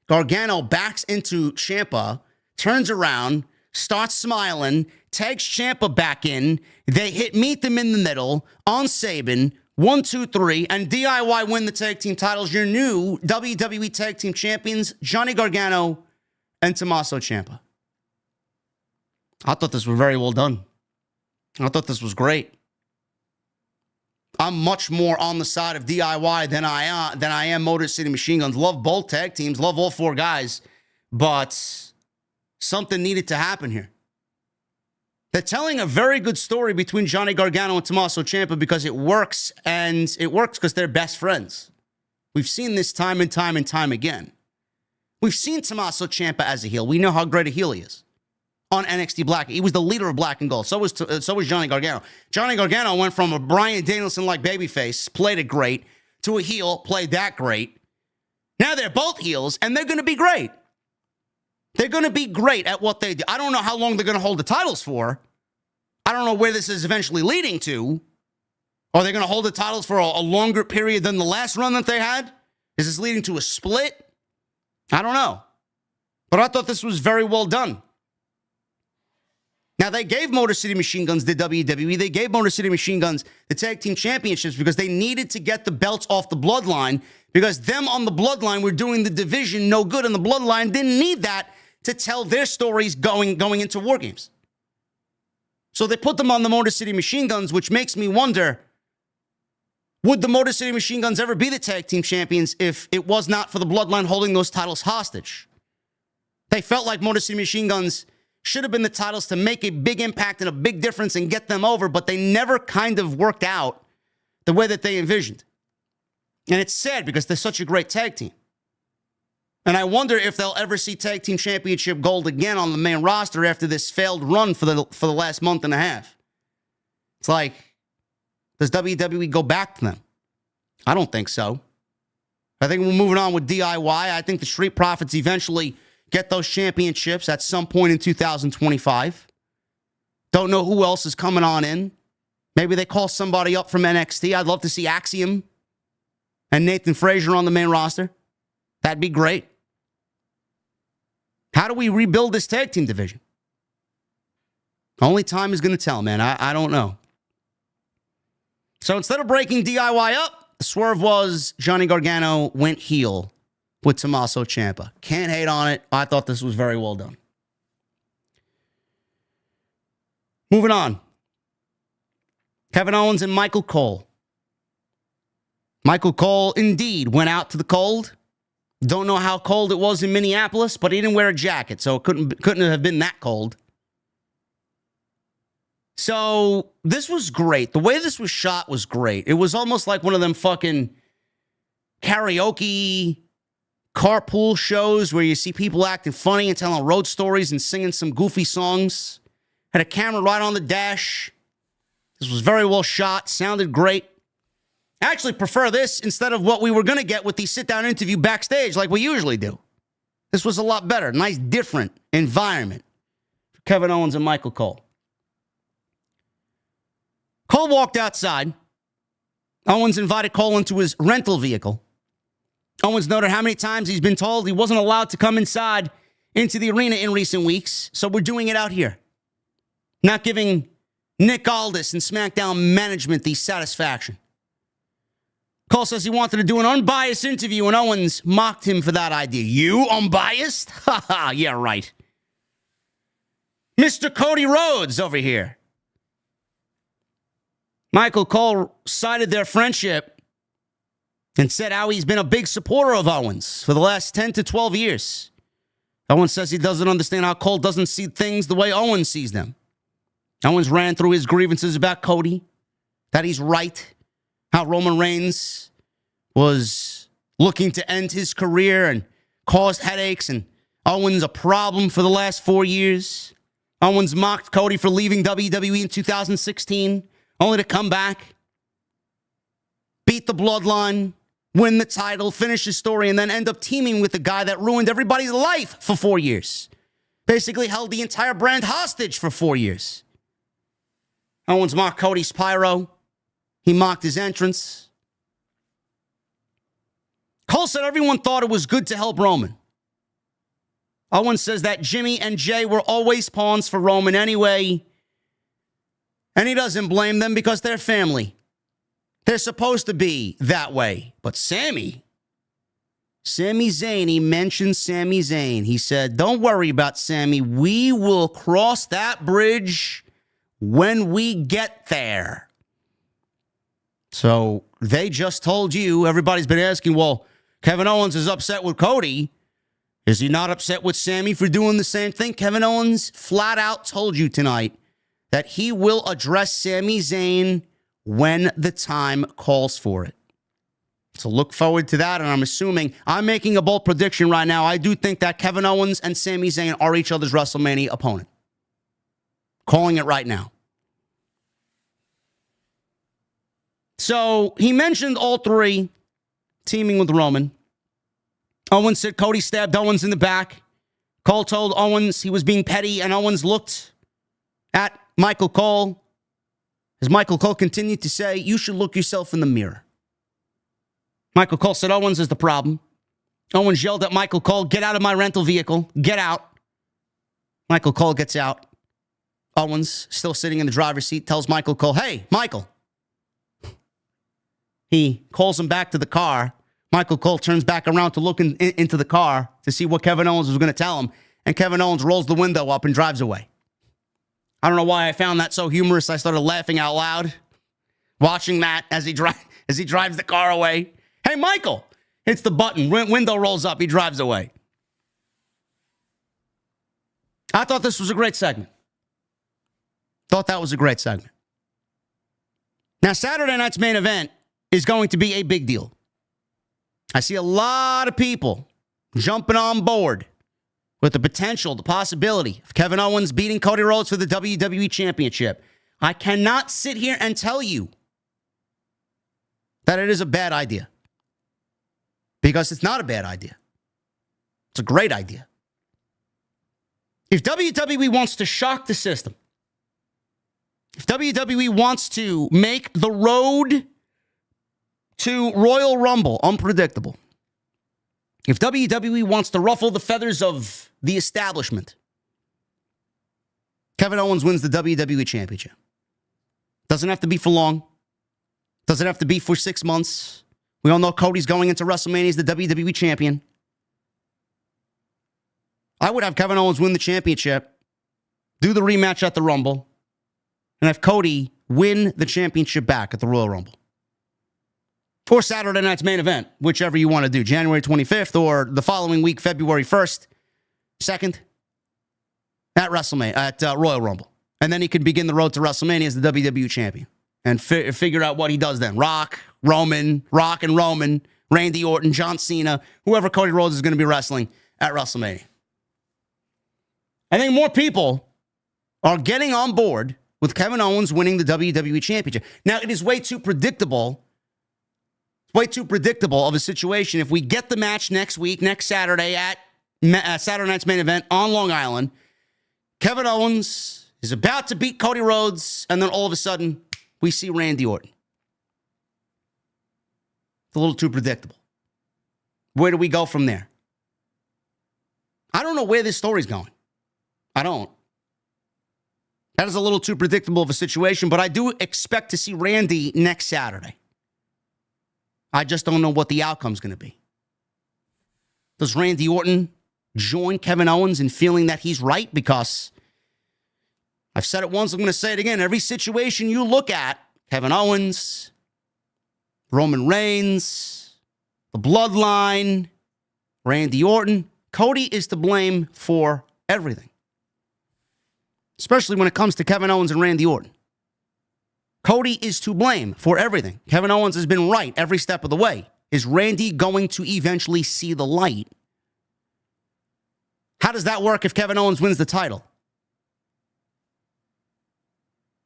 Gargano backs into Ciampa, turns around, starts smiling, tags Ciampa back in. They meet them in the middle on Sabin. 1, 2, 3, and DIY win the tag team titles. Your new WWE Tag Team Champions, Johnny Gargano and Tommaso Ciampa. I thought this was very well done. I thought this was great. I'm much more on the side of DIY than I am Motor City Machine Guns. Love both tag teams, love all 4 guys, but something needed to happen here. They're telling a very good story between Johnny Gargano and Tommaso Ciampa because it works, and it works because they're best friends. We've seen this time and time and time again. We've seen Tommaso Ciampa as a heel. We know how great a heel he is. On NXT Black, he was the leader of Black and Gold. So was Johnny Gargano. Johnny Gargano went from a Bryan Danielson-like babyface, played it great, to a heel, played that great. Now they're both heels, and they're going to be great. They're going to be great at what they do. I don't know how long they're going to hold the titles for. I don't know where this is eventually leading to. Are they going to hold the titles for a longer period than the last run that they had? Is this leading to a split? I don't know. But I thought this was very well done. Now, they gave Motor City Machine Guns the WWE. They gave Motor City Machine Guns the Tag Team Championships because they needed to get the belts off the Bloodline because them on the Bloodline were doing the division no good, and the Bloodline didn't need that to tell their stories going into War Games. So they put them on the Motor City Machine Guns, which makes me wonder, would the Motor City Machine Guns ever be the Tag Team Champions if it was not for the Bloodline holding those titles hostage? They felt like Motor City Machine Guns should have been the titles to make a big impact and a big difference and get them over, but they never kind of worked out the way that they envisioned. And it's sad because they're such a great tag team. And I wonder if they'll ever see Tag Team Championship gold again on the main roster after this failed run for the last month and a half. It's like, does WWE go back to them? I don't think so. I think we're moving on with DIY. I think the Street Profits eventually get those championships at some point in 2025. Don't know who else is coming on in. Maybe they call somebody up from NXT. I'd love to see Axiom and Nathan Frazier on the main roster. That'd be great. How do we rebuild this tag team division? Only time is going to tell, man. I don't know. So instead of breaking DIY up, the swerve was Johnny Gargano went heel with Tommaso Ciampa. Can't hate on it. I thought this was very well done. Moving on. Kevin Owens and Michael Cole. Michael Cole indeed went out to the cold. Don't know how cold it was in Minneapolis, but he didn't wear a jacket, so it couldn't have been that cold. So this was great. The way this was shot was great. It was almost like one of them fucking karaoke carpool shows where you see people acting funny and telling road stories and singing some goofy songs. Had a camera right on the dash. This was very well shot. Sounded great. I actually prefer this instead of what we were going to get with the sit-down interview backstage like we usually do. This was a lot better. Nice, different environment for Kevin Owens and Michael Cole. Cole walked outside. Owens invited Cole into his rental vehicle. Owens noted how many times he's been told he wasn't allowed to come inside into the arena in recent weeks, so we're doing it out here. Not giving Nick Aldis and SmackDown management the satisfaction. Cole says he wanted to do an unbiased interview, and Owens mocked him for that idea. You, unbiased? Ha ha, yeah, right. Mr. Cody Rhodes over here. Michael Cole cited their friendship and said how he's been a big supporter of Owens for the last 10 to 12 years. Owens says he doesn't understand how Cole doesn't see things the way Owens sees them. Owens ran through his grievances about Cody, that he's right, how Roman Reigns was looking to end his career and caused headaches, and Owens a problem for the last 4 years. Owens mocked Cody for leaving WWE in 2016, only to come back, beat the Bloodline, win the title, finish his story, and then end up teaming with the guy that ruined everybody's life for 4 years. Basically held the entire brand hostage for 4 years. Owens mocked Cody's pyro. He mocked his entrance. Cole said everyone thought it was good to help Roman. Owens says that Jimmy and Jay were always pawns for Roman anyway, and he doesn't blame them because they're family. They're supposed to be that way. But Sami Zayn, he mentioned Sami Zayn. He said, don't worry about Sami. We will cross that bridge when we get there. So they just told you, everybody's been asking, well, Kevin Owens is upset with Cody. Is he not upset with Sami for doing the same thing? Kevin Owens flat out told you tonight that he will address Sami Zayn when the time calls for it. So look forward to that, and I'm making a bold prediction right now. I do think that Kevin Owens and Sami Zayn are each other's WrestleMania opponent. Calling it right now. So he mentioned all three teaming with Roman. Owens said Cody stabbed Owens in the back. Cole told Owens he was being petty, and Owens looked at Michael Cole. As Michael Cole continued to say, you should look yourself in the mirror. Michael Cole said Owens is the problem. Owens yelled at Michael Cole, get out of my rental vehicle. Get out. Michael Cole gets out. Owens, still sitting in the driver's seat, tells Michael Cole, hey, Michael. He calls him back to the car. Michael Cole turns back around to look into the car to see what Kevin Owens was going to tell him. And Kevin Owens rolls the window up and drives away. I don't know why I found that so humorous. I started laughing out loud watching that as he drives the car away. Hey, Michael, hits the button. Window rolls up. He drives away. I thought this was a great segment. Thought that was a great segment. Now, Saturday night's main event is going to be a big deal. I see a lot of people jumping on board with the potential, the possibility of Kevin Owens beating Cody Rhodes for the WWE Championship. I cannot sit here and tell you that it is a bad idea. Because it's not a bad idea. It's a great idea. If WWE wants to shock the system, if WWE wants to make the road to Royal Rumble unpredictable, if WWE wants to ruffle the feathers of the establishment, Kevin Owens wins the WWE Championship. Doesn't have to be for long. Doesn't have to be for 6 months. We all know Cody's going into WrestleMania as the WWE Champion. I would have Kevin Owens win the championship, do the rematch at the Rumble, and have Cody win the championship back at the Royal Rumble. Or Saturday night's main event, whichever you want to do, January 25th or the following week, February 1st, 2nd, at WrestleMania, at Royal Rumble. And then he can begin the road to WrestleMania as the WWE champion and figure out what he does then. Rock and Roman, Randy Orton, John Cena, whoever Cody Rhodes is going to be wrestling at WrestleMania. I think more people are getting on board with Kevin Owens winning the WWE Championship. Now, it is way too predictable of a situation. If we get the match next week, next Saturday at Saturday Night's Main Event on Long Island, Kevin Owens is about to beat Cody Rhodes, and then all of a sudden, we see Randy Orton. It's a little too predictable. Where do we go from there? I don't know where this story's going. I don't. That is a little too predictable of a situation, but I do expect to see Randy next Saturday. I just don't know what the outcome's going to be. Does Randy Orton join Kevin Owens in feeling that he's right? Because I've said it once, I'm going to say it again. Every situation you look at, Kevin Owens, Roman Reigns, the Bloodline, Randy Orton, Cody is to blame for everything. Especially when it comes to Kevin Owens and Randy Orton. Cody is to blame for everything. Kevin Owens has been right every step of the way. Is Randy going to eventually see the light? How does that work if Kevin Owens wins the title?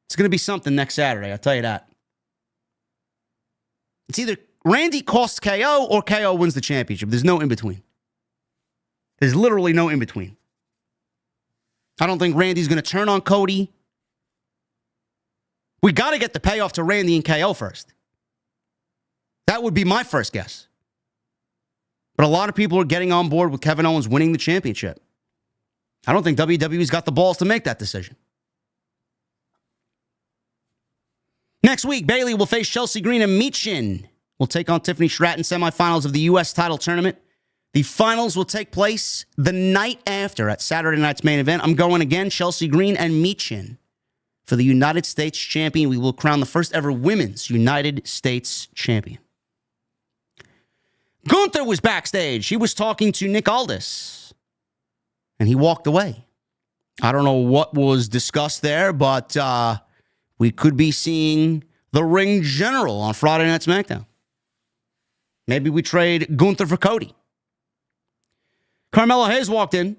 It's going to be something next Saturday, I'll tell you that. It's either Randy costs KO or KO wins the championship. There's no in-between. There's literally no in-between. I don't think Randy's going to turn on Cody. We got to get the payoff to Randy and KO first. That would be my first guess. But a lot of people are getting on board with Kevin Owens winning the championship. I don't think WWE's got the balls to make that decision. Next week, Bayley will face Chelsea Green and Michin will take on Tiffany Stratton semifinals of the U.S. title tournament. The finals will take place the night after at Saturday night's main event. I'm going again, Chelsea Green and Michin. For the United States champion, we will crown the first ever women's United States champion. Gunther was backstage. He was talking to Nick Aldis, and he walked away. I don't know what was discussed there, but we could be seeing the ring general on Friday Night SmackDown. Maybe we trade Gunther for Cody. Carmelo Hayes walked in.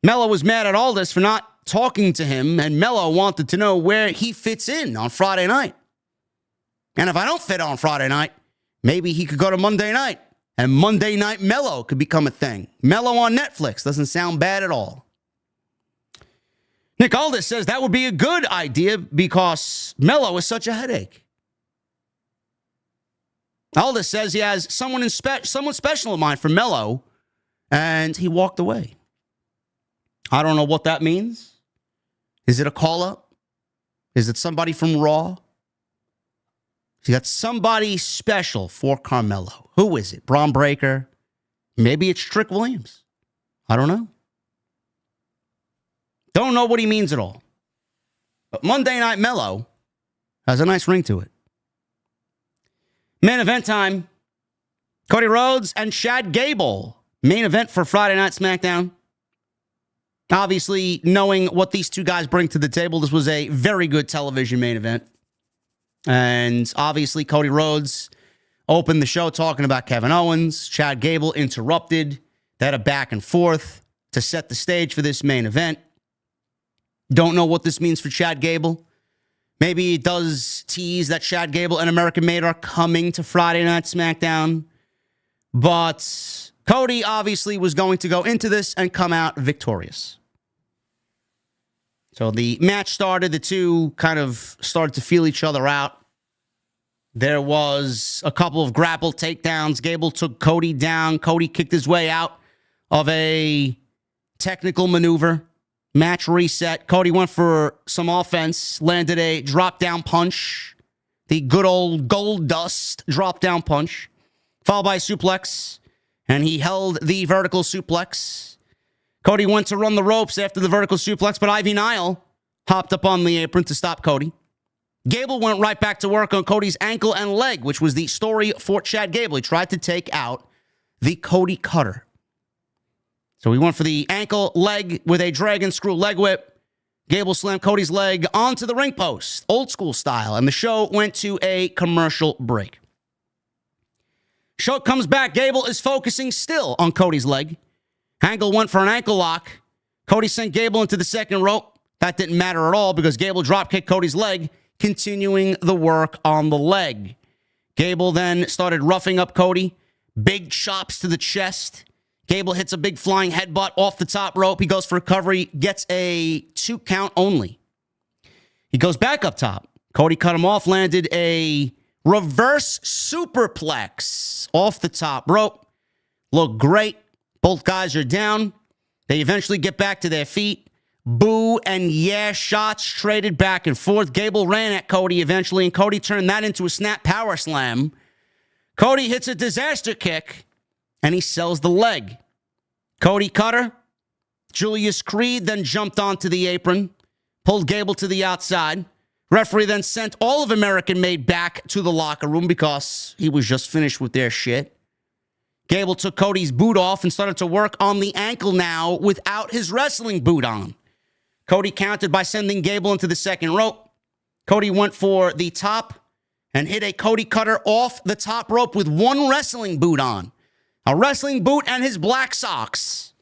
Melo was mad at Aldis for not talking to him, and Melo wanted to know where he fits in on Friday night. And if I don't fit on Friday night, maybe he could go to Monday night, and Monday Night Melo could become a thing. Melo on Netflix doesn't sound bad at all. Nick Aldis says that would be a good idea because Melo is such a headache. Aldis says he has someone special in mind for Melo, and he walked away. I don't know what that means. Is it a call-up? Is it somebody from Raw? You got somebody special for Carmelo. Who is it? Braun Breaker? Maybe it's Trick Williams. I don't know. Don't know what he means at all. But Monday Night Melo has a nice ring to it. Main event time. Cody Rhodes and Chad Gable. Main event for Friday Night SmackDown. Obviously, knowing what these two guys bring to the table, this was a very good television main event. And obviously, Cody Rhodes opened the show talking about Kevin Owens. Chad Gable interrupted. They had a back and forth to set the stage for this main event. Don't know what this means for Chad Gable. Maybe it does tease that Chad Gable and American Made are coming to Friday Night SmackDown. But Cody obviously was going to go into this and come out victorious. So the match started. The two kind of started to feel each other out. There was a couple of grapple takedowns. Gable took Cody down. Cody kicked his way out of a technical maneuver. Match reset. Cody went for some offense. Landed a drop-down punch. The good old gold dust drop-down punch. Followed by a suplex. And he held the vertical suplex. Cody went to run the ropes after the vertical suplex, but Ivy Nile hopped up on the apron to stop Cody. Gable went right back to work on Cody's ankle and leg, which was the story for Chad Gable. He tried to take out the Cody Cutter. So he went for the ankle leg with a dragon screw leg whip. Gable slammed Cody's leg onto the ring post, old school style, and the show went to a commercial break. Show comes back. Gable is focusing still on Cody's leg. Angle went for an ankle lock. Cody sent Gable into the second rope. That didn't matter at all because Gable dropkicked Cody's leg, continuing the work on the leg. Gable then started roughing up Cody. Big chops to the chest. Gable hits a big flying headbutt off the top rope. He goes for recovery, gets a 2 count only. He goes back up top. Cody cut him off, landed a reverse superplex off the top rope. Looked great. Both guys are down. They eventually get back to their feet. Boo and yeah shots traded back and forth. Gable ran at Cody eventually, and Cody turned that into a snap power slam. Cody hits a disaster kick, and he sells the leg. Cody Cutter, Julius Creed then jumped onto the apron, pulled Gable to the outside. Referee then sent all of American Made back to the locker room because he was just finished with their shit. Gable took Cody's boot off and started to work on the ankle now without his wrestling boot on. Cody countered by sending Gable into the second rope. Cody went for the top and hit a Cody Cutter off the top rope with one wrestling boot on. A wrestling boot and his black socks.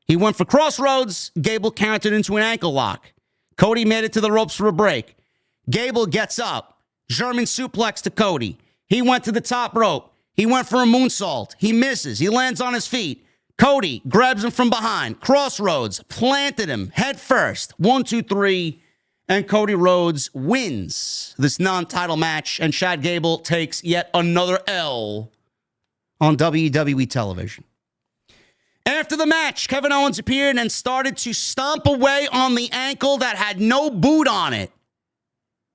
He went for crossroads. Gable countered into an ankle lock. Cody made it to the ropes for a break. Gable gets up. German suplex to Cody. He went to the top rope. He went for a moonsault. He misses. He lands on his feet. Cody grabs him from behind. Crossroads. Planted him head first. 1, 2, 3. And Cody Rhodes wins this non-title match. And Chad Gable takes yet another L on WWE television. After the match, Kevin Owens appeared and started to stomp away on the ankle that had no boot on it.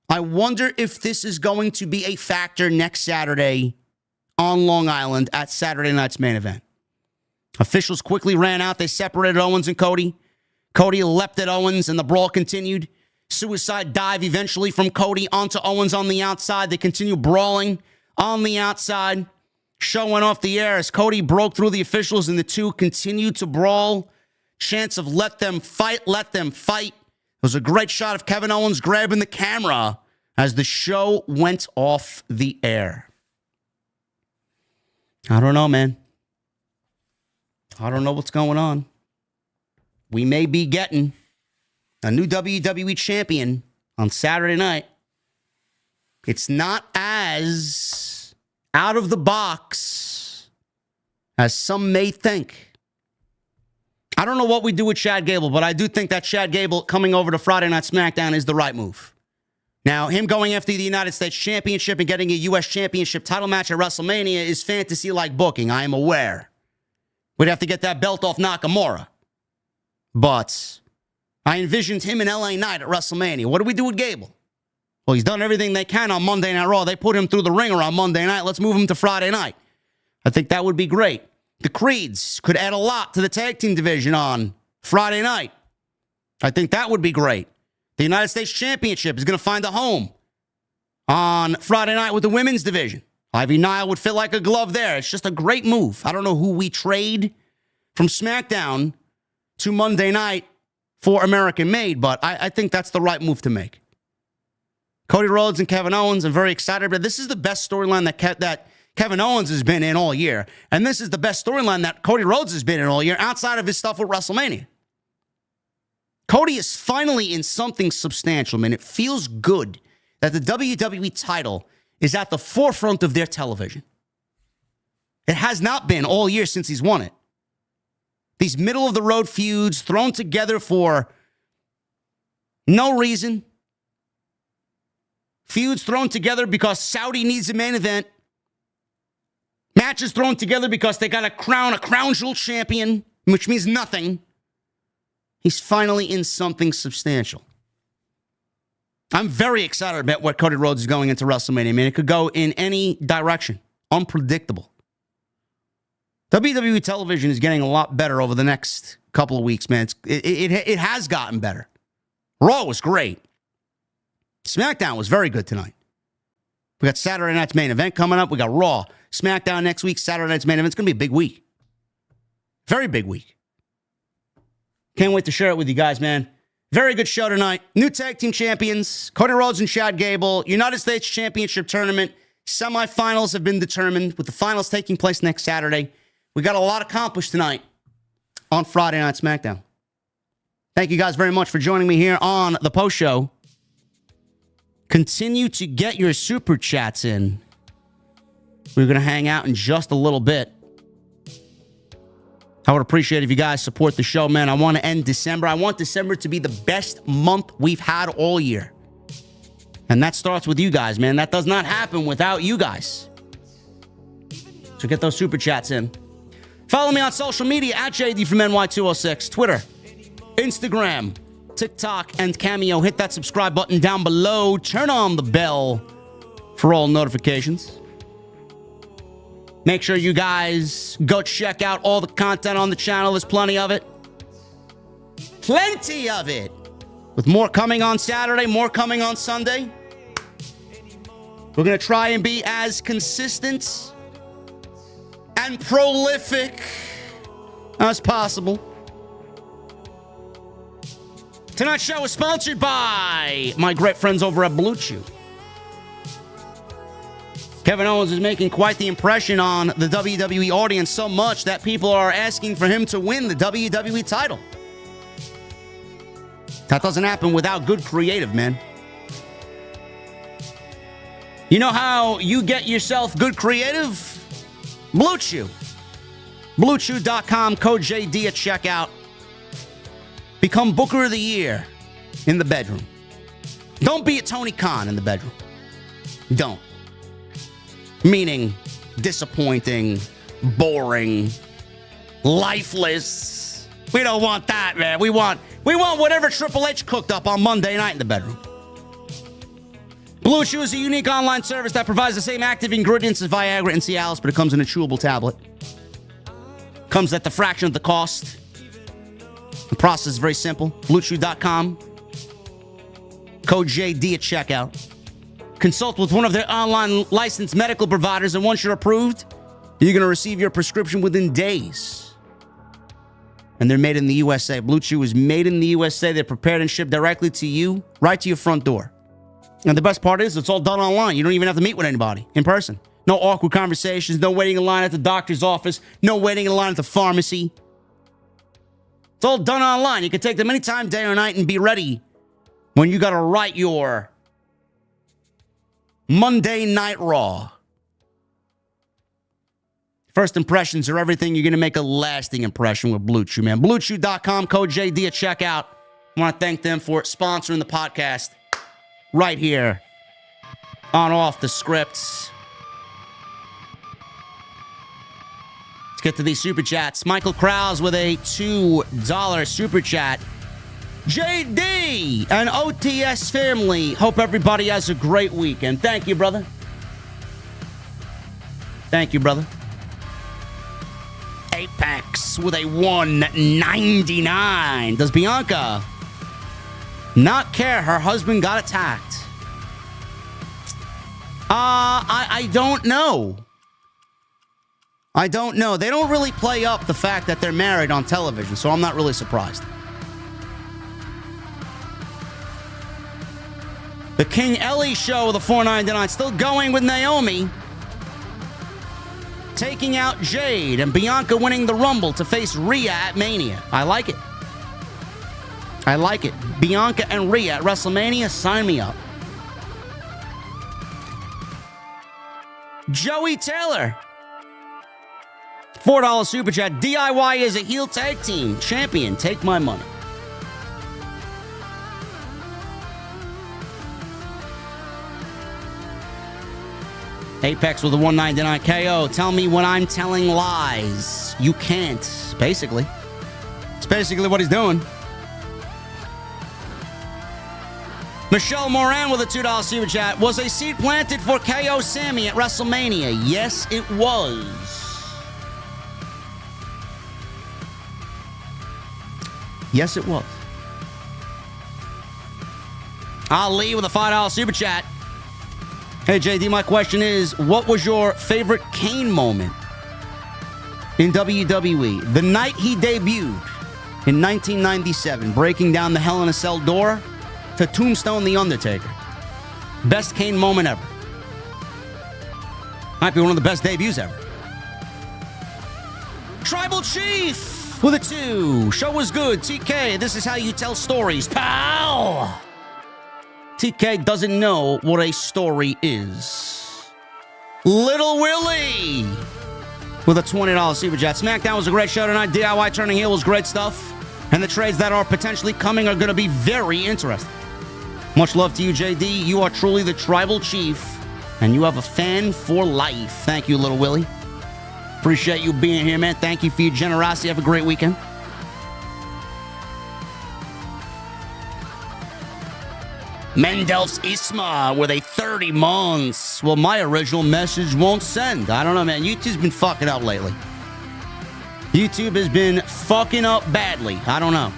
I wonder if this is going to be a factor next Saturday on Long Island at Saturday night's main event. Officials quickly ran out. They separated Owens and Cody. Cody leapt at Owens and the brawl continued. Suicide dive eventually from Cody onto Owens on the outside. They continue brawling on the outside. Show went off the air as Cody broke through the officials and the two continued to brawl. Chance of let them fight, let them fight. It was a great shot of Kevin Owens grabbing the camera as the show went off the air. I don't know, man. I don't know what's going on. We may be getting a new WWE champion on Saturday night. It's not as out of the box as some may think. I don't know what we do with Chad Gable, but I do think that Chad Gable coming over to Friday Night SmackDown is the right move. Now, him going after the United States Championship and getting a U.S. Championship title match at WrestleMania is fantasy-like booking, I am aware. We'd have to get that belt off Nakamura. But I envisioned him in LA Knight at WrestleMania. What do we do with Gable? Well, he's done everything they can on Monday Night Raw. They put him through the ringer on Monday night. Let's move him to Friday night. I think that would be great. The Creeds could add a lot to the tag team division on Friday night. I think that would be great. The United States Championship is going to find a home on Friday night with the women's division. Ivy Nile would fit like a glove there. It's just a great move. I don't know who we trade from SmackDown to Monday night for American Made, but I think that's the right move to make. Cody Rhodes and Kevin Owens, I'm very excited about. This is the best storyline that Kevin Owens has been in all year. And this is the best storyline that Cody Rhodes has been in all year outside of his stuff with WrestleMania. Cody is finally in something substantial, man. It feels good that the WWE title is at the forefront of their television. It has not been all year since he's won it. These middle-of-the-road feuds thrown together for no reason. Feuds thrown together because Saudi needs a main event. Matches thrown together because they got to crown a crown jewel champion, which means nothing. He's finally in something substantial. I'm very excited about what Cody Rhodes is going into WrestleMania. Man, it could go in any direction. Unpredictable. WWE television is getting a lot better over the next couple of weeks, man. It has gotten better. Raw was great. SmackDown was very good tonight. We got Saturday night's main event coming up. We got Raw. SmackDown next week. Saturday night's main event. It's going to be a big week. Very big week. Can't wait to share it with you guys, man. Very good show tonight. New tag team champions, Cody Rhodes and Chad Gable. United States Championship Tournament. Semifinals have been determined, with the finals taking place next Saturday. We got a lot accomplished tonight on Friday Night SmackDown. Thank you guys very much for joining me here on the post show. Continue to get your super chats in. We're going to hang out in just a little bit. I would appreciate if you guys support the show, man. I want to end December. I want December to be the best month we've had all year. And that starts with you guys, man. That does not happen without you guys. So get those super chats in. Follow me on social media at JD from NY206. Twitter, Instagram, TikTok, and Cameo. Hit that subscribe button down below. Turn on the bell for all notifications. Make sure you guys go check out all the content on the channel. There's plenty of it. Plenty of it. With more coming on Saturday, more coming on Sunday. We're going to try and be as consistent and prolific as possible. Tonight's show is sponsored by my great friends over at Blue Chew. Kevin Owens is making quite the impression on the WWE audience, so much that people are asking for him to win the WWE title. That doesn't happen without good creative, man. You know how you get yourself good creative? Blue Chew. BlueChew.com, code JD at checkout. Become Booker of the Year in the bedroom. Don't be a Tony Khan in the bedroom. Don't. Meaning disappointing, boring, lifeless. We don't want that, man. We want whatever Triple H cooked up on Monday night in the bedroom. Blue Chew is a unique online service that provides the same active ingredients as Viagra and Cialis, but it comes in a chewable tablet. Comes at the fraction of the cost. The process is very simple. BlueChew.com. Code JD at checkout. Consult with one of their online licensed medical providers, and once you're approved, you're going to receive your prescription within days. And they're made in the USA. Blue Chew is made in the USA. They're prepared and shipped directly to you, right to your front door. And the best part is, it's all done online. You don't even have to meet with anybody in person. No awkward conversations, no waiting in line at the doctor's office, no waiting in line at the pharmacy. It's all done online. You can take them anytime, day or night, and be ready when you got to write your Monday Night Raw. First impressions are everything. You're going to make a lasting impression with Blue Chew, man. BlueChew.com, code JD at checkout. I want to thank them for sponsoring the podcast right here on Off the Scripts. Let's get to these super chats. Michael Krause with a $2 super chat. JD and OTS family, hope everybody has a great weekend. Thank you, brother. Thank you, brother. Apex with a $1.99. Does Bianca not care her husband got attacked? I don't know. I don't know. They don't really play up the fact that they're married on television, so I'm not really surprised. The King Ellie show with a $4.99 still going with Naomi taking out Jade and Bianca winning the Rumble to face Rhea at Mania. I like it. I like it. Bianca and Rhea at WrestleMania, sign me up. Joey Taylor, $4 super chat. DIY is a heel tag team champion. Take my money. Apex with a $1.99 KO. Tell me when I'm telling lies. You can't, basically. It's basically what he's doing. Michelle Moran with a $2 super chat. Was a seed planted for KO Sammy at WrestleMania? Yes, it was. Yes, it was. Ali with a $5 super chat. Hey, JD, my question is, what was your favorite Kane moment in WWE? The night he debuted in 1997, breaking down the Hell in a Cell door to Tombstone The Undertaker. Best Kane moment ever. Might be one of the best debuts ever. Tribal Chief with a 2. Show was good. TK, this is how you tell stories, pal. TK doesn't know what a story is. Little Willie with a $20 super chat. SmackDown was a great show tonight. DIY turning heel was great stuff. And the trades that are potentially coming are going to be very interesting. Much love to you, JD. You are truly the Tribal Chief, and you have a fan for life. Thank you, Little Willie. Appreciate you being here, man. Thank you for your generosity. Have a great weekend. Mendel's Isma with a 30 months. Well, my original message won't send. I don't know, man. YouTube's been fucking up lately. YouTube has been fucking up badly. I don't know.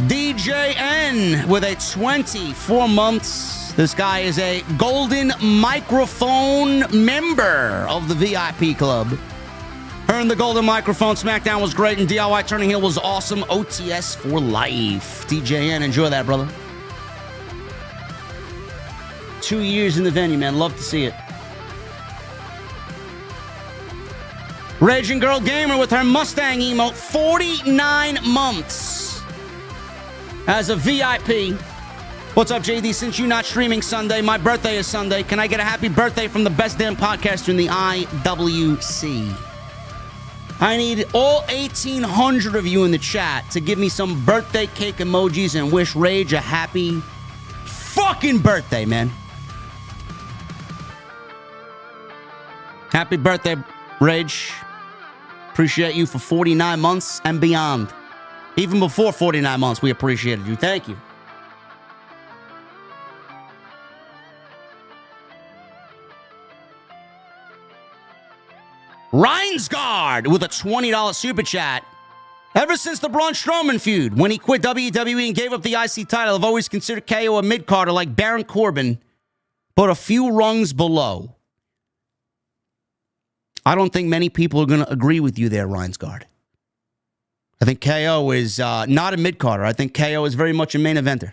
DJN with a 24 months. This guy is a golden microphone member of the VIP club. Earned the golden microphone. SmackDown was great, and DIY turning heel was awesome. OTS for life. DJN, enjoy that, brother. 2 years in the venue, man. Love to see it. Raging Girl Gamer with her Mustang emote. 49 months as a VIP. What's up, JD? Since you're not streaming Sunday, my birthday is Sunday. Can I get a happy birthday from the best damn podcaster in the IWC? I need all 1,800 of you in the chat to give me some birthday cake emojis and wish Rage a happy fucking birthday, man. Happy birthday, Rage. Appreciate you for 49 months and beyond. Even before 49 months, we appreciated you. Thank you. Reinsgard with a $20 super chat. Ever since the Braun Strowman feud, when he quit WWE and gave up the IC title, I've always considered KO a mid-carder like Baron Corbin, but a few rungs below. I don't think many people are going to agree with you there, Reinsgard. I think KO is not a mid-carder. I think KO is very much a main eventer.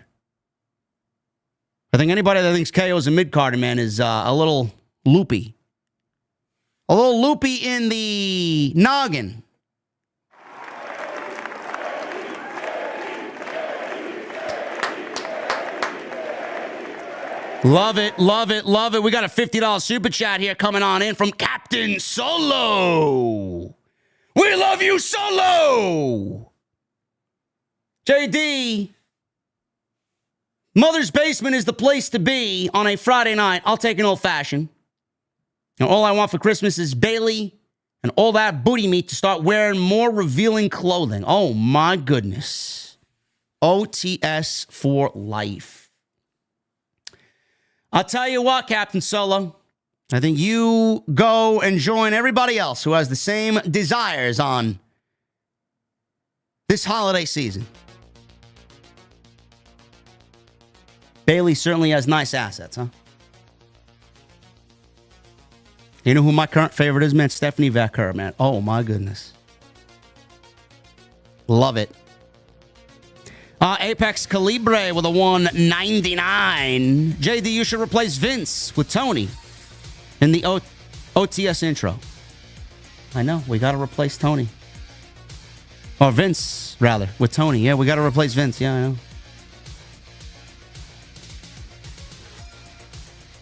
I think anybody that thinks KO is a mid-carder, man, is a little loopy. A little loopy in the noggin. Love it, love it, love it. We got a $50 super chat here coming on in from Captain Solo. We love you, Solo. JD, Mother's Basement is the place to be on a Friday night. I'll take an old-fashioned. And all I want for Christmas is Bailey and all that booty meat to start wearing more revealing clothing. Oh, my goodness. OTS for life. I'll tell you what, Captain Solo. I think you go and join everybody else who has the same desires on this holiday season. Bailey certainly has nice assets, huh? You know who my current favorite is, man? Stephanie Vaquer, man. Oh, my goodness. Love it. Apex Calibre with a 199. JD, you should replace Vince with Tony in the OTS intro. I know. We got to replace Tony. Or Vince, rather, with Tony. Yeah, we got to replace Vince. Yeah, I know.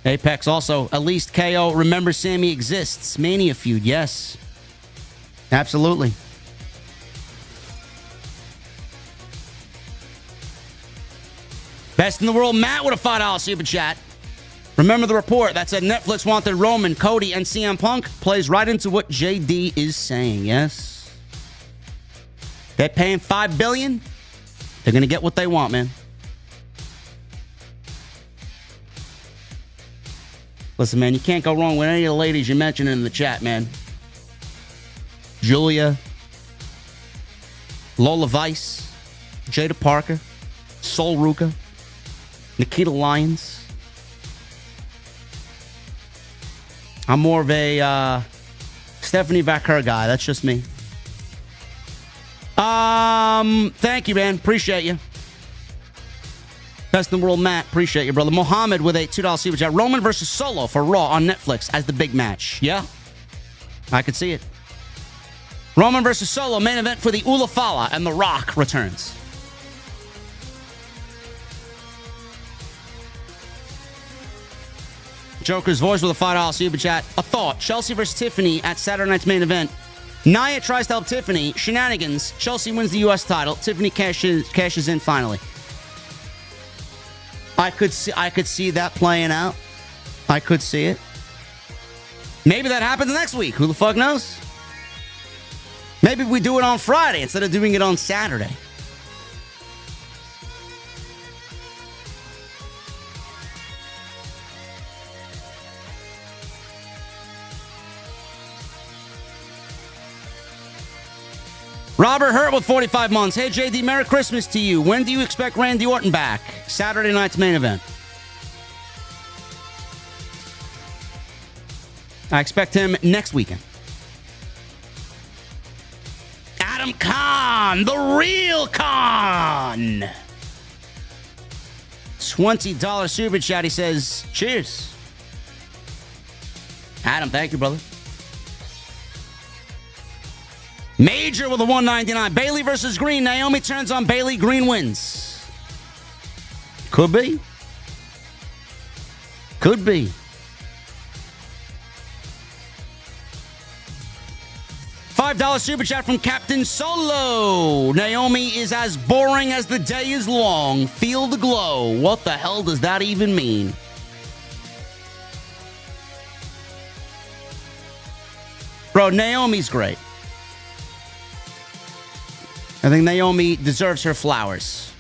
Apex also, at least KO, remember Sammy exists. Mania feud, yes. Absolutely. Best in the world, Matt with a $5 super chat. Remember the report that said Netflix wanted Roman, Cody, and CM Punk? Plays right into what JD is saying, yes. They're paying $5 billion. They're going to get what they want, man. Listen, man, you can't go wrong with any of the ladies you mentioned in the chat, man. Julia, Lola Vice, Jada Parker, Sol Ruka, Nikita Lyons. I'm more of a Stephanie Vaquer guy. That's just me. Thank you, man. Appreciate you. Best in the world, Matt. Appreciate you, brother. Mohammed with a $2 super chat. Roman versus Solo for Raw on Netflix as the big match. Yeah, I could see it. Roman versus Solo, main event for the Ulafala, and The Rock returns. Joker's voice with a $5 super chat. A thought. Chelsea versus Tiffany at Saturday night's main event. Nia tries to help Tiffany. Shenanigans. Chelsea wins the U.S. title. Tiffany cashes in finally. I could see that playing out. I could see it. Maybe that happens next week. Who the fuck knows? Maybe we do it on Friday instead of doing it on Saturday. Robert Hurt with 45 months. Hey, JD, Merry Christmas to you. When do you expect Randy Orton back? Saturday night's main event. I expect him next weekend. Adam Khan, the real Khan. $20 super chat. He says, cheers. Adam, thank you, brother. Major with a $1.99. Bayley versus Green. Naomi turns on Bayley. Green wins. Could be. Could be. $5 super chat from Captain Solo. Naomi is as boring as the day is long. Feel the glow. What the hell does that even mean? Bro, Naomi's great. I think Naomi deserves her flowers.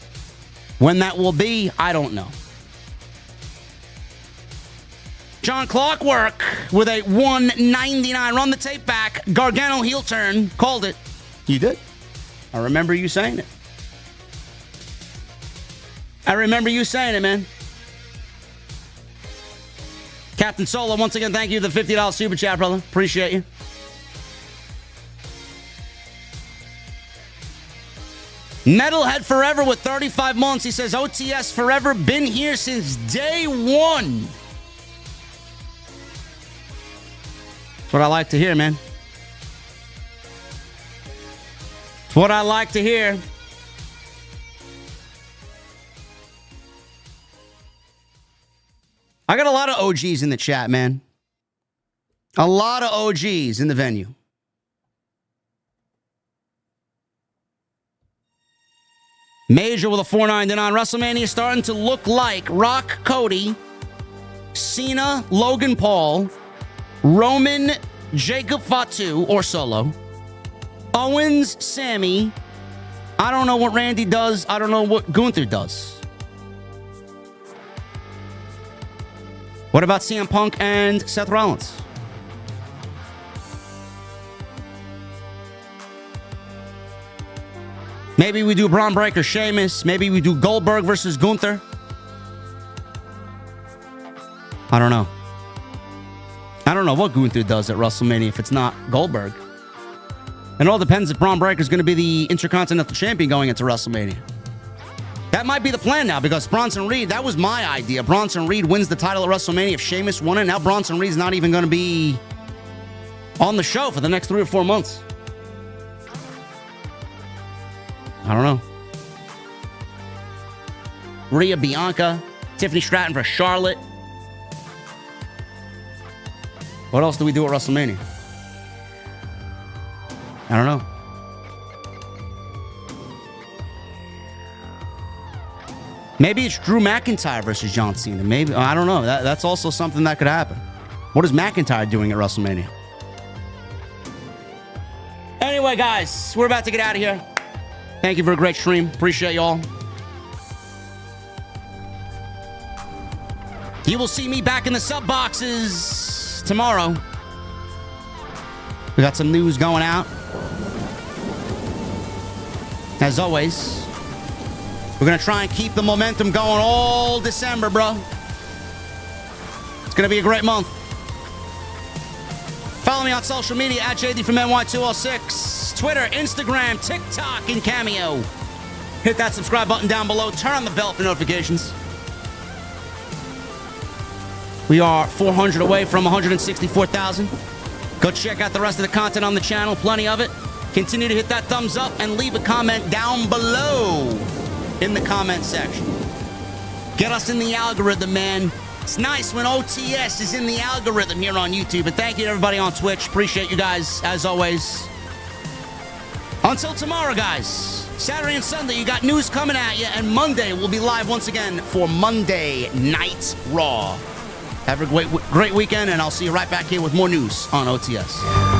When that will be, I don't know. John Clockwork with a $1.99. Run the tape back. Gargano heel turn. Called it. You did. I remember you saying it. I remember you saying it, man. Captain Solo, once again, thank you for the $50 super chat, brother. Appreciate you. Metalhead Forever with 35 months. He says, OTS forever, been here since day one. That's what I like to hear, man. It's what I like to hear. I got a lot of OGs in the chat, man. A lot of OGs in the venue. Major with a $4.99. WrestleMania starting to look like Rock, Cody, Cena, Logan Paul, Roman, Jacob Fatu, or Solo, Owens, Sammy. I don't know what Randy does. I don't know what Gunther does. What about CM Punk and Seth Rollins? Maybe we do Braun Breaker, Sheamus. Maybe we do Goldberg versus Gunther. I don't know. I don't know what Gunther does at WrestleMania if it's not Goldberg. It all depends if Braun Breaker is going to be the Intercontinental Champion going into WrestleMania. That might be the plan now because Bronson Reed, that was my idea. Bronson Reed wins the title at WrestleMania if Sheamus won it. Now Bronson Reed's not even going to be on the show for the next 3 or 4 months. I don't know. Rhea, Bianca, Tiffany Stratton for Charlotte. What else do we do at WrestleMania? I don't know. Maybe it's Drew McIntyre versus John Cena. Maybe, I don't know. That's also something that could happen. What is McIntyre doing at WrestleMania? Anyway, guys, we're about to get out of here. Thank you for a great stream. Appreciate y'all. You will see me back in the sub boxes tomorrow. We got some news going out. As always, we're going to try and keep the momentum going all December, bro. It's going to be a great month. Follow me on social media at JD from NY206. Twitter, Instagram, TikTok, and Cameo. Hit that subscribe button down below. Turn on the bell for notifications. We are 400 away from 164,000. Go check out the rest of the content on the channel. Plenty of it. Continue to hit that thumbs up and leave a comment down below in the comment section. Get us in the algorithm, man. It's nice when OTS is in the algorithm here on YouTube. And thank you to everybody on Twitch. Appreciate you guys, as always. Until tomorrow, guys. Saturday and Sunday, you got news coming at you. And Monday, we'll be live once again for Monday Night Raw. Have a great weekend, and I'll see you right back here with more news on OTS.